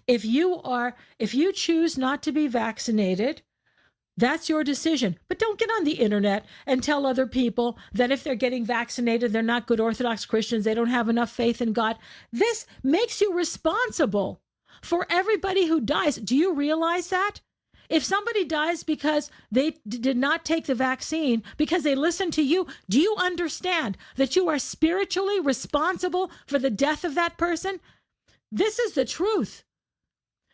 If you choose not to be vaccinated, that's your decision. But don't get on the internet and tell other people that if they're getting vaccinated, they're not good Orthodox Christians. They don't have enough faith in God. This makes you responsible for everybody who dies. Do you realize that? If somebody dies because they did not take the vaccine, because they listened to you, do you understand that you are spiritually responsible for the death of that person? This is the truth.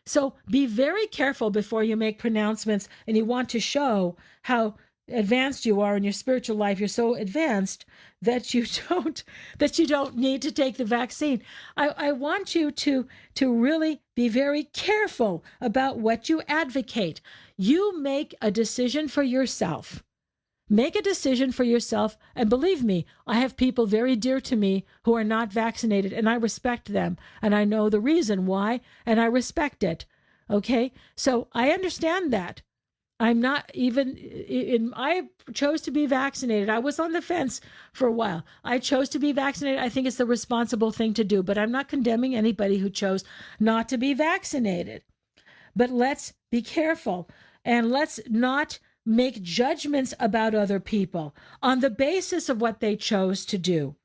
So be very careful before you make pronouncements and you want to show how advanced you are in your spiritual life. You're so advanced that you don't need to take the vaccine. I want you to really be very careful about what you advocate. You make a decision for yourself. Make a decision for yourself. And believe me, I have people very dear to me who are not vaccinated, and I respect them. And I know the reason why, and I respect it. Okay? So I understand that. I'm not even, I chose to be vaccinated. I was on the fence for a while. I chose to be vaccinated. I think it's the responsible thing to do, but I'm not condemning anybody who chose not to be vaccinated. But let's be careful, and let's not make judgments about other people on the basis of what they chose to do,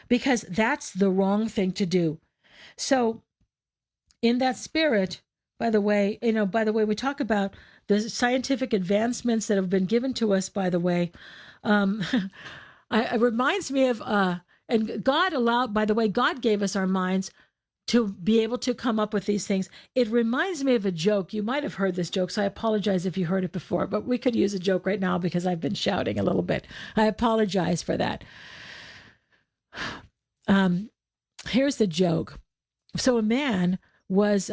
because that's the wrong thing to do. So in that spirit, by the way, we talk about the scientific advancements that have been given to us, by the way. It reminds me of, and God allowed, by the way, God gave us our minds to be able to come up with these things. It reminds me of a joke. You might have heard this joke, so I apologize if you heard it before, but we could use a joke right now because I've been shouting a little bit. I apologize for that. Here's the joke. So a man was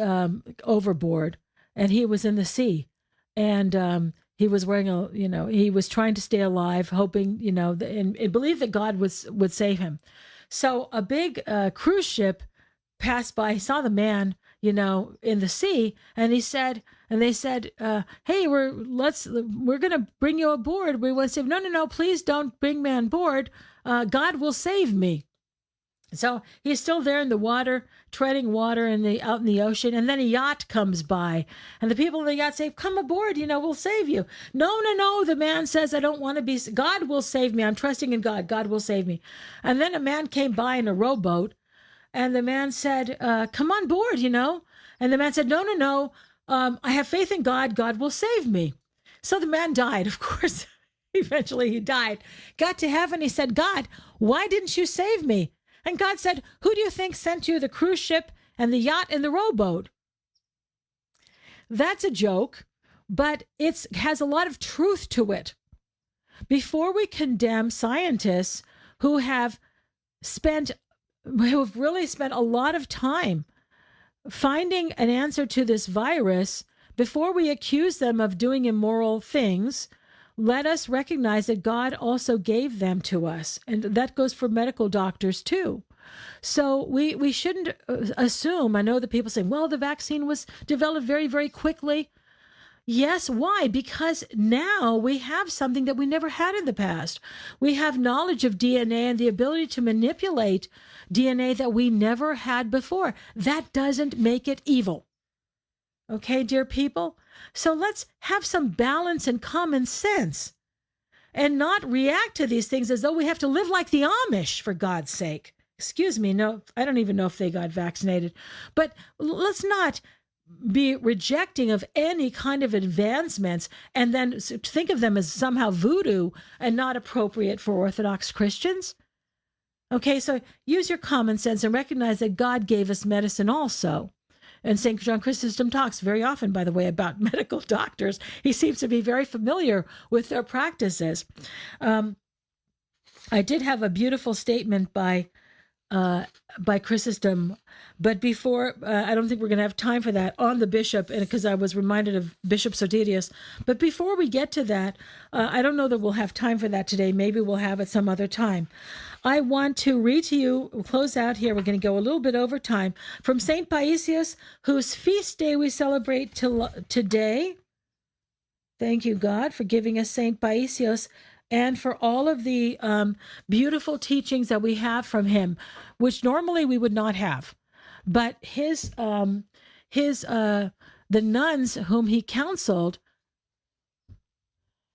overboard, and he was in the sea, and he was wearing he was trying to stay alive, hoping, and believed that God would save him. So a big cruise ship passed by, saw the man, in the sea. And they said, hey, we're going to bring you aboard. We want to say, no, please don't bring me on board. God will save me. So he's still there in the water, treading water out in the ocean. And then a yacht comes by, and the people in the yacht say, come aboard, we'll save you. No. The man says, I don't want to be, God will save me. I'm trusting in God. God will save me. And then a man came by in a rowboat, and the man said, come on board, And the man said, no. I have faith in God. God will save me. So the man died, of course. Eventually he died. Got to heaven. He said, God, why didn't you save me? And God said, who do you think sent you the cruise ship and the yacht and the rowboat? That's a joke, but it has a lot of truth to it. Before we condemn scientists who have really spent a lot of time finding an answer to this virus, before we accuse them of doing immoral things, let us recognize that God also gave them to us. And that goes for medical doctors too. So we shouldn't assume. I know that people say, well, the vaccine was developed very, very quickly. Yes, why? Because now we have something that we never had in the past. We have knowledge of DNA and the ability to manipulate DNA that we never had before. That doesn't make it evil. Okay, dear people? So let's have some balance and common sense and not react to these things as though we have to live like the Amish, for God's sake. Excuse me, no, I don't even know if they got vaccinated. But let's not be rejecting of any kind of advancements and then think of them as somehow voodoo and not appropriate for Orthodox Christians. Okay, so use your common sense and recognize that God gave us medicine also. And St. John Chrysostom talks very often, by the way, about medical doctors. He seems to be very familiar with their practices. I did have a beautiful statement by Chrysostom, but before, I don't think we're going to have time for that, on the bishop, and because I was reminded of Bishop Sotirius. But before we get to that, I don't know that we'll have time for that today. Maybe we'll have it some other time. I want to read to you, we'll close out here, we're going to go a little bit over time, from St. Paisius, whose feast day we celebrate today. Thank you, God, for giving us St. Paisius and for all of the beautiful teachings that we have from him, which normally we would not have. But the nuns whom he counseled,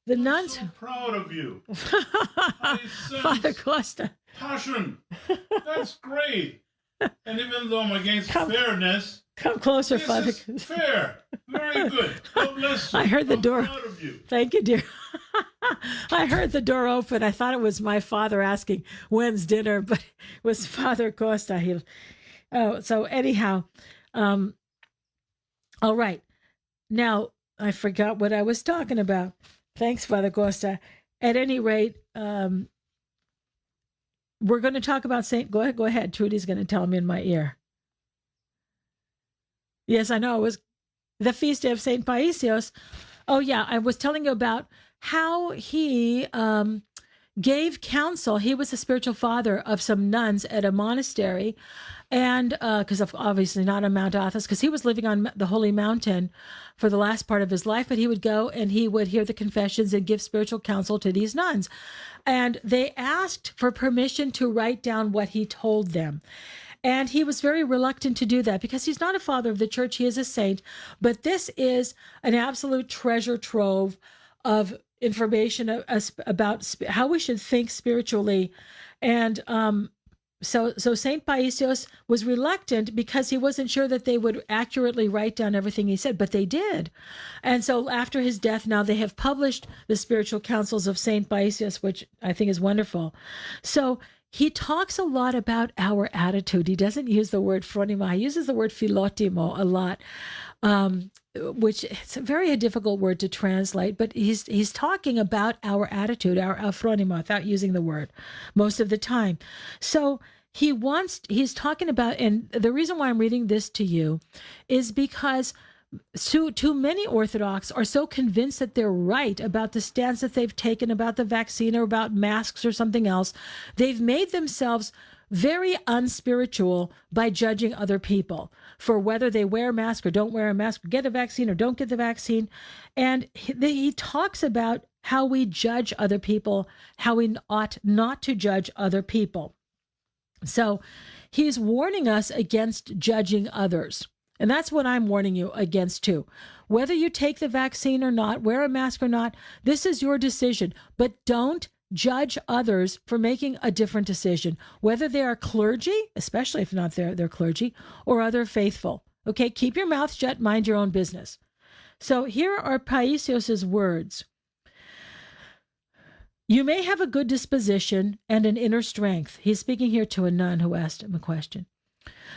I'm so proud of you. Father Costa. Passion. That's great. And even though I'm against fairness, come closer, this Father. Is fair. Very good. God bless you. I heard the door. Proud of you. Thank you, dear. I heard the door open. I thought it was my father asking when's dinner, but it was Father Costa. So anyhow, all right. Now I forgot what I was talking about. Thanks, Father Costa. At any rate, we're going to talk about Saint. Go ahead. Trudy's going to tell me in my ear. Yes, I know. It was the feast day of Saint Paisios. Oh yeah, I was telling you about how he gave counsel. He was the spiritual father of some nuns at a monastery, and because obviously not on Mount Athos, because he was living on the Holy Mountain for the last part of his life, but he would go and he would hear the confessions and give spiritual counsel to these nuns. And they asked for permission to write down what he told them. And he was very reluctant to do that because he's not a father of the church. He is a saint. But this is an absolute treasure trove of information about how we should think spiritually. And so St. Paisios was reluctant because he wasn't sure that they would accurately write down everything he said, but they did. And so after his death, now they have published the spiritual counsels of St. Paisios, which I think is wonderful. So he talks a lot about our attitude. He doesn't use the word phronima. He uses the word philotimo a lot, which it's a very difficult word to translate, but he's talking about our attitude, our phronima, without using the word most of the time. So he's talking about, and the reason why I'm reading this to you is because too many Orthodox are so convinced that they're right about the stance that they've taken about the vaccine or about masks or something else. They've made themselves very unspiritual by judging other people for whether they wear a mask or don't wear a mask, get a vaccine or don't get the vaccine. And he talks about how we judge other people, how we ought not to judge other people. So he's warning us against judging others. And that's what I'm warning you against too. Whether you take the vaccine or not, wear a mask or not, this is your decision. But don't judge others for making a different decision, whether they are clergy, especially if not they're clergy, or other faithful. Okay, keep your mouth shut, mind your own business. So here are Paisios' words. You may have a good disposition and an inner strength. He's speaking here to a nun who asked him a question.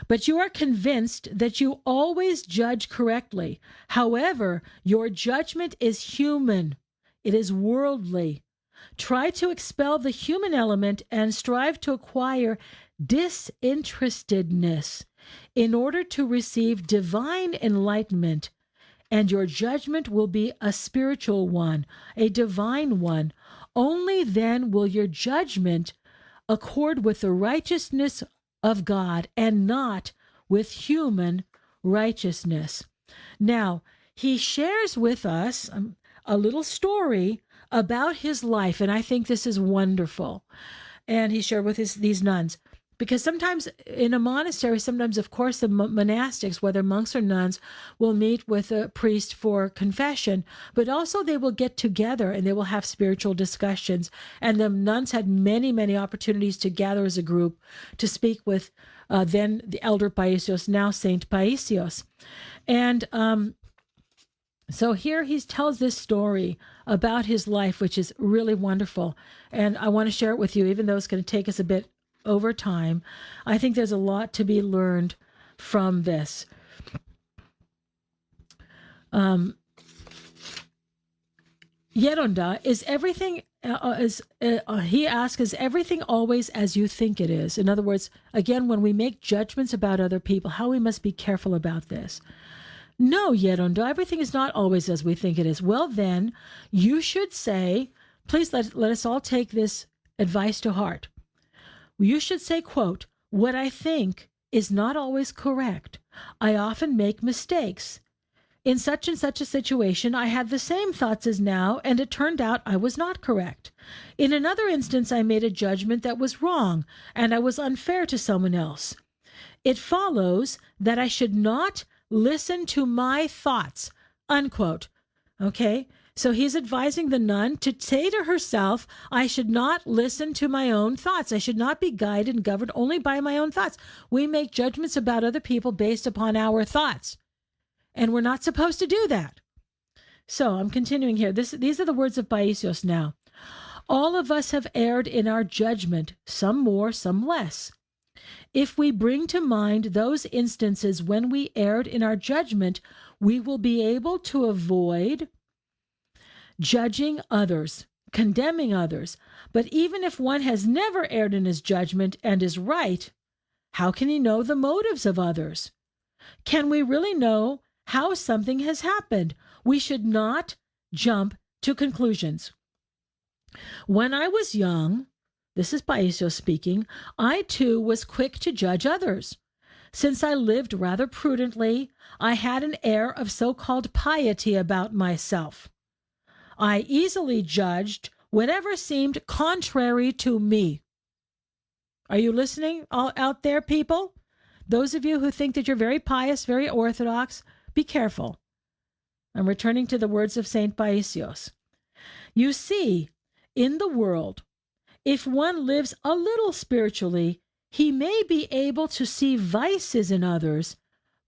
But you are convinced that you always judge correctly. However, your judgment is human. It is worldly. Try to expel the human element and strive to acquire disinterestedness in order to receive divine enlightenment, and your judgment will be a spiritual one, a divine one. Only then will your judgment accord with the righteousness of God and not with human righteousness. Now, he shares with us a little story about his life, and I think this is wonderful. And he shared with these nuns, because sometimes in a monastery, sometimes, of course, the monastics, whether monks or nuns, will meet with a priest for confession, but also they will get together and they will have spiritual discussions. And the nuns had many, many opportunities to gather as a group to speak with then the elder Paisios, now Saint Paisios. And so here he tells this story about his life, which is really wonderful. And I want to share it with you, even though it's going to take us a bit over time. I think there's a lot to be learned from this. Yeronda, is everything, he asks, is everything always as you think it is? In other words, again, when we make judgments about other people, how we must be careful about this. No, Yeronda, everything is not always as we think it is. Well, then, you should say, please let us all take this advice to heart. You should say, quote, what I think is not always correct. I often make mistakes. In such and such a situation, I had the same thoughts as now, and it turned out I was not correct. In another instance, I made a judgment that was wrong, and I was unfair to someone else. It follows that I should not listen to my thoughts, unquote. Okay? So he's advising the nun to say to herself, I should not listen to my own thoughts. I should not be guided and governed only by my own thoughts. We make judgments about other people based upon our thoughts, and we're not supposed to do that. So I'm continuing here. These are the words of Paisios now. All of us have erred in our judgment, some more, some less. If we bring to mind those instances when we erred in our judgment, we will be able to avoid judging others, condemning others. But even if one has never erred in his judgment and is right, how can he know the motives of others? Can we really know how something has happened? We should not jump to conclusions. When I was young, this is Paisios speaking, I too was quick to judge others. Since I lived rather prudently, I had an air of so-called piety about myself. I easily judged whatever seemed contrary to me. Are you listening all out there, people? Those of you who think that you're very pious, very orthodox, be careful. I'm returning to the words of Saint Paisios. You see, in the world, if one lives a little spiritually, he may be able to see vices in others,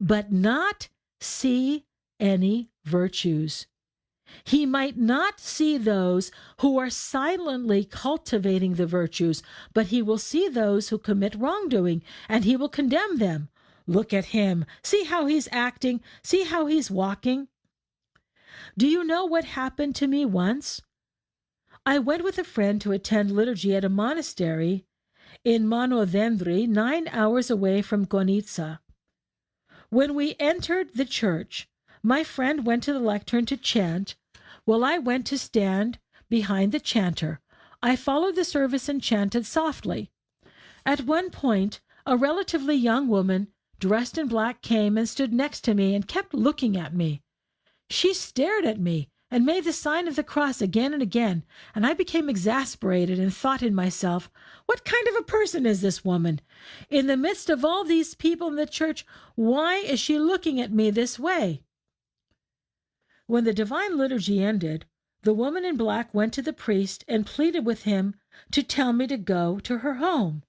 but not see any virtues. He might not see those who are silently cultivating the virtues, but he will see those who commit wrongdoing, and he will condemn them. Look at him. See how he's acting. See how he's walking. Do you know what happened to me once? I went with a friend to attend liturgy at a monastery in Manodendri, 9 hours away from Gonitsa. When we entered the church, my friend went to the lectern to chant, while I went to stand behind the chanter. I followed the service and chanted softly. At one point, a relatively young woman dressed in black came and stood next to me and kept looking at me. She stared at me and made the sign of the cross again and again, and I became exasperated and thought in myself, what kind of a person is this woman? In the midst of all these people in the church, why is she looking at me this way? When the divine liturgy ended, the woman in black went to the priest and pleaded with him to tell me to go to her home,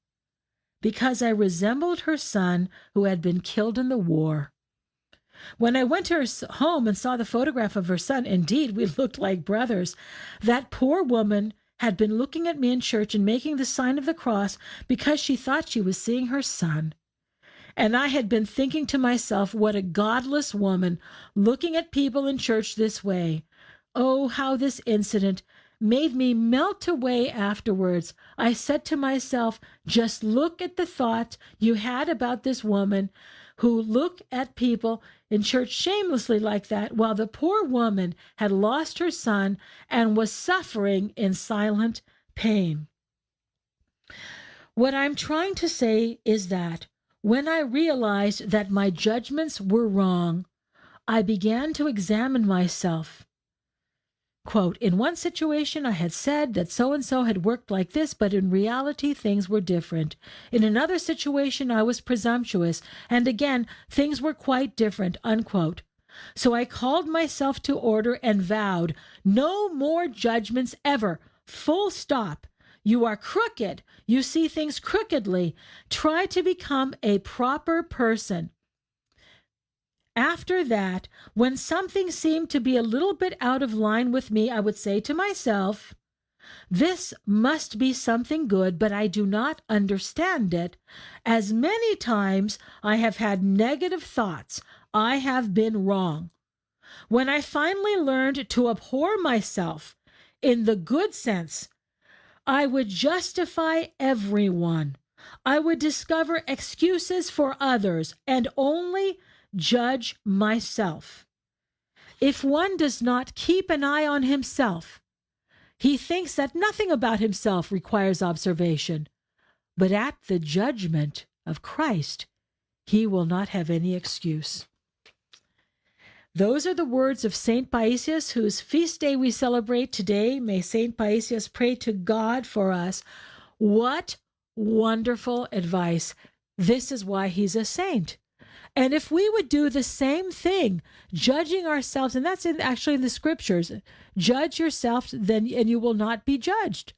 because I resembled her son who had been killed in the war. When I went to her home and saw the photograph of her son, indeed, we looked like brothers. That poor woman had been looking at me in church and making the sign of the cross because she thought she was seeing her son. And I had been thinking to myself, what a godless woman, looking at people in church this way. Oh, how this incident made me melt away afterwards. I said to myself, just look at the thought you had about this woman who looked at people in church shamelessly like that, while the poor woman had lost her son and was suffering in silent pain. What I'm trying to say is that when I realized that my judgments were wrong, I began to examine myself. Quote, in one situation, I had said that so-and-so had worked like this, but in reality, things were different. In another situation, I was presumptuous, and again, things were quite different, unquote. So I called myself to order and vowed, no more judgments ever, full stop. You are crooked. You see things crookedly. Try to become a proper person. After that, when something seemed to be a little bit out of line with me, I would say to myself, this must be something good, but I do not understand it. As many times I have had negative thoughts, I have been wrong. When I finally learned to abhor myself in the good sense, I would justify everyone. I would discover excuses for others and only judge myself. If one does not keep an eye on himself, he thinks that nothing about himself requires observation, but at the judgment of Christ, he will not have any excuse. Those are the words of St. Paisius, whose feast day we celebrate today. May St. Paisius pray to God for us. What wonderful advice. This is why he's a saint. And if we would do the same thing, judging ourselves, and that's actually in the scriptures, judge yourself, and you will not be judged.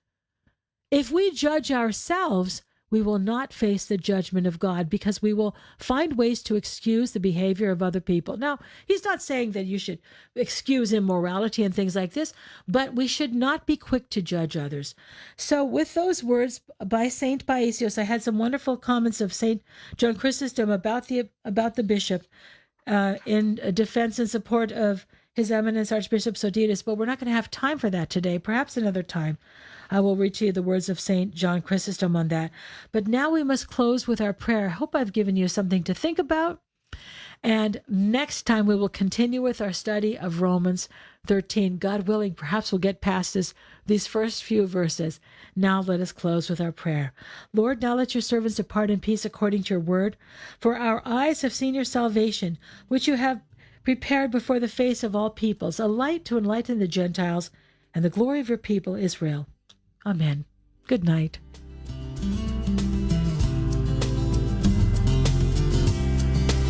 If we judge ourselves, we will not face the judgment of God because we will find ways to excuse the behavior of other people. Now, he's not saying that you should excuse immorality and things like this, but we should not be quick to judge others. So with those words by St. Paisius, I had some wonderful comments of St. John Chrysostom about the bishop in defense and support of His Eminence Archbishop Sodidus, but we're not going to have time for that today, perhaps another time. I will read to you the words of St. John Chrysostom on that. But now we must close with our prayer. I hope I've given you something to think about. And next time we will continue with our study of Romans 13. God willing, perhaps we'll get past these first few verses. Now let us close with our prayer. Lord, now let your servants depart in peace according to your word. For our eyes have seen your salvation, which you have prepared before the face of all peoples, a light to enlighten the Gentiles and the glory of your people Israel. Amen. Good night.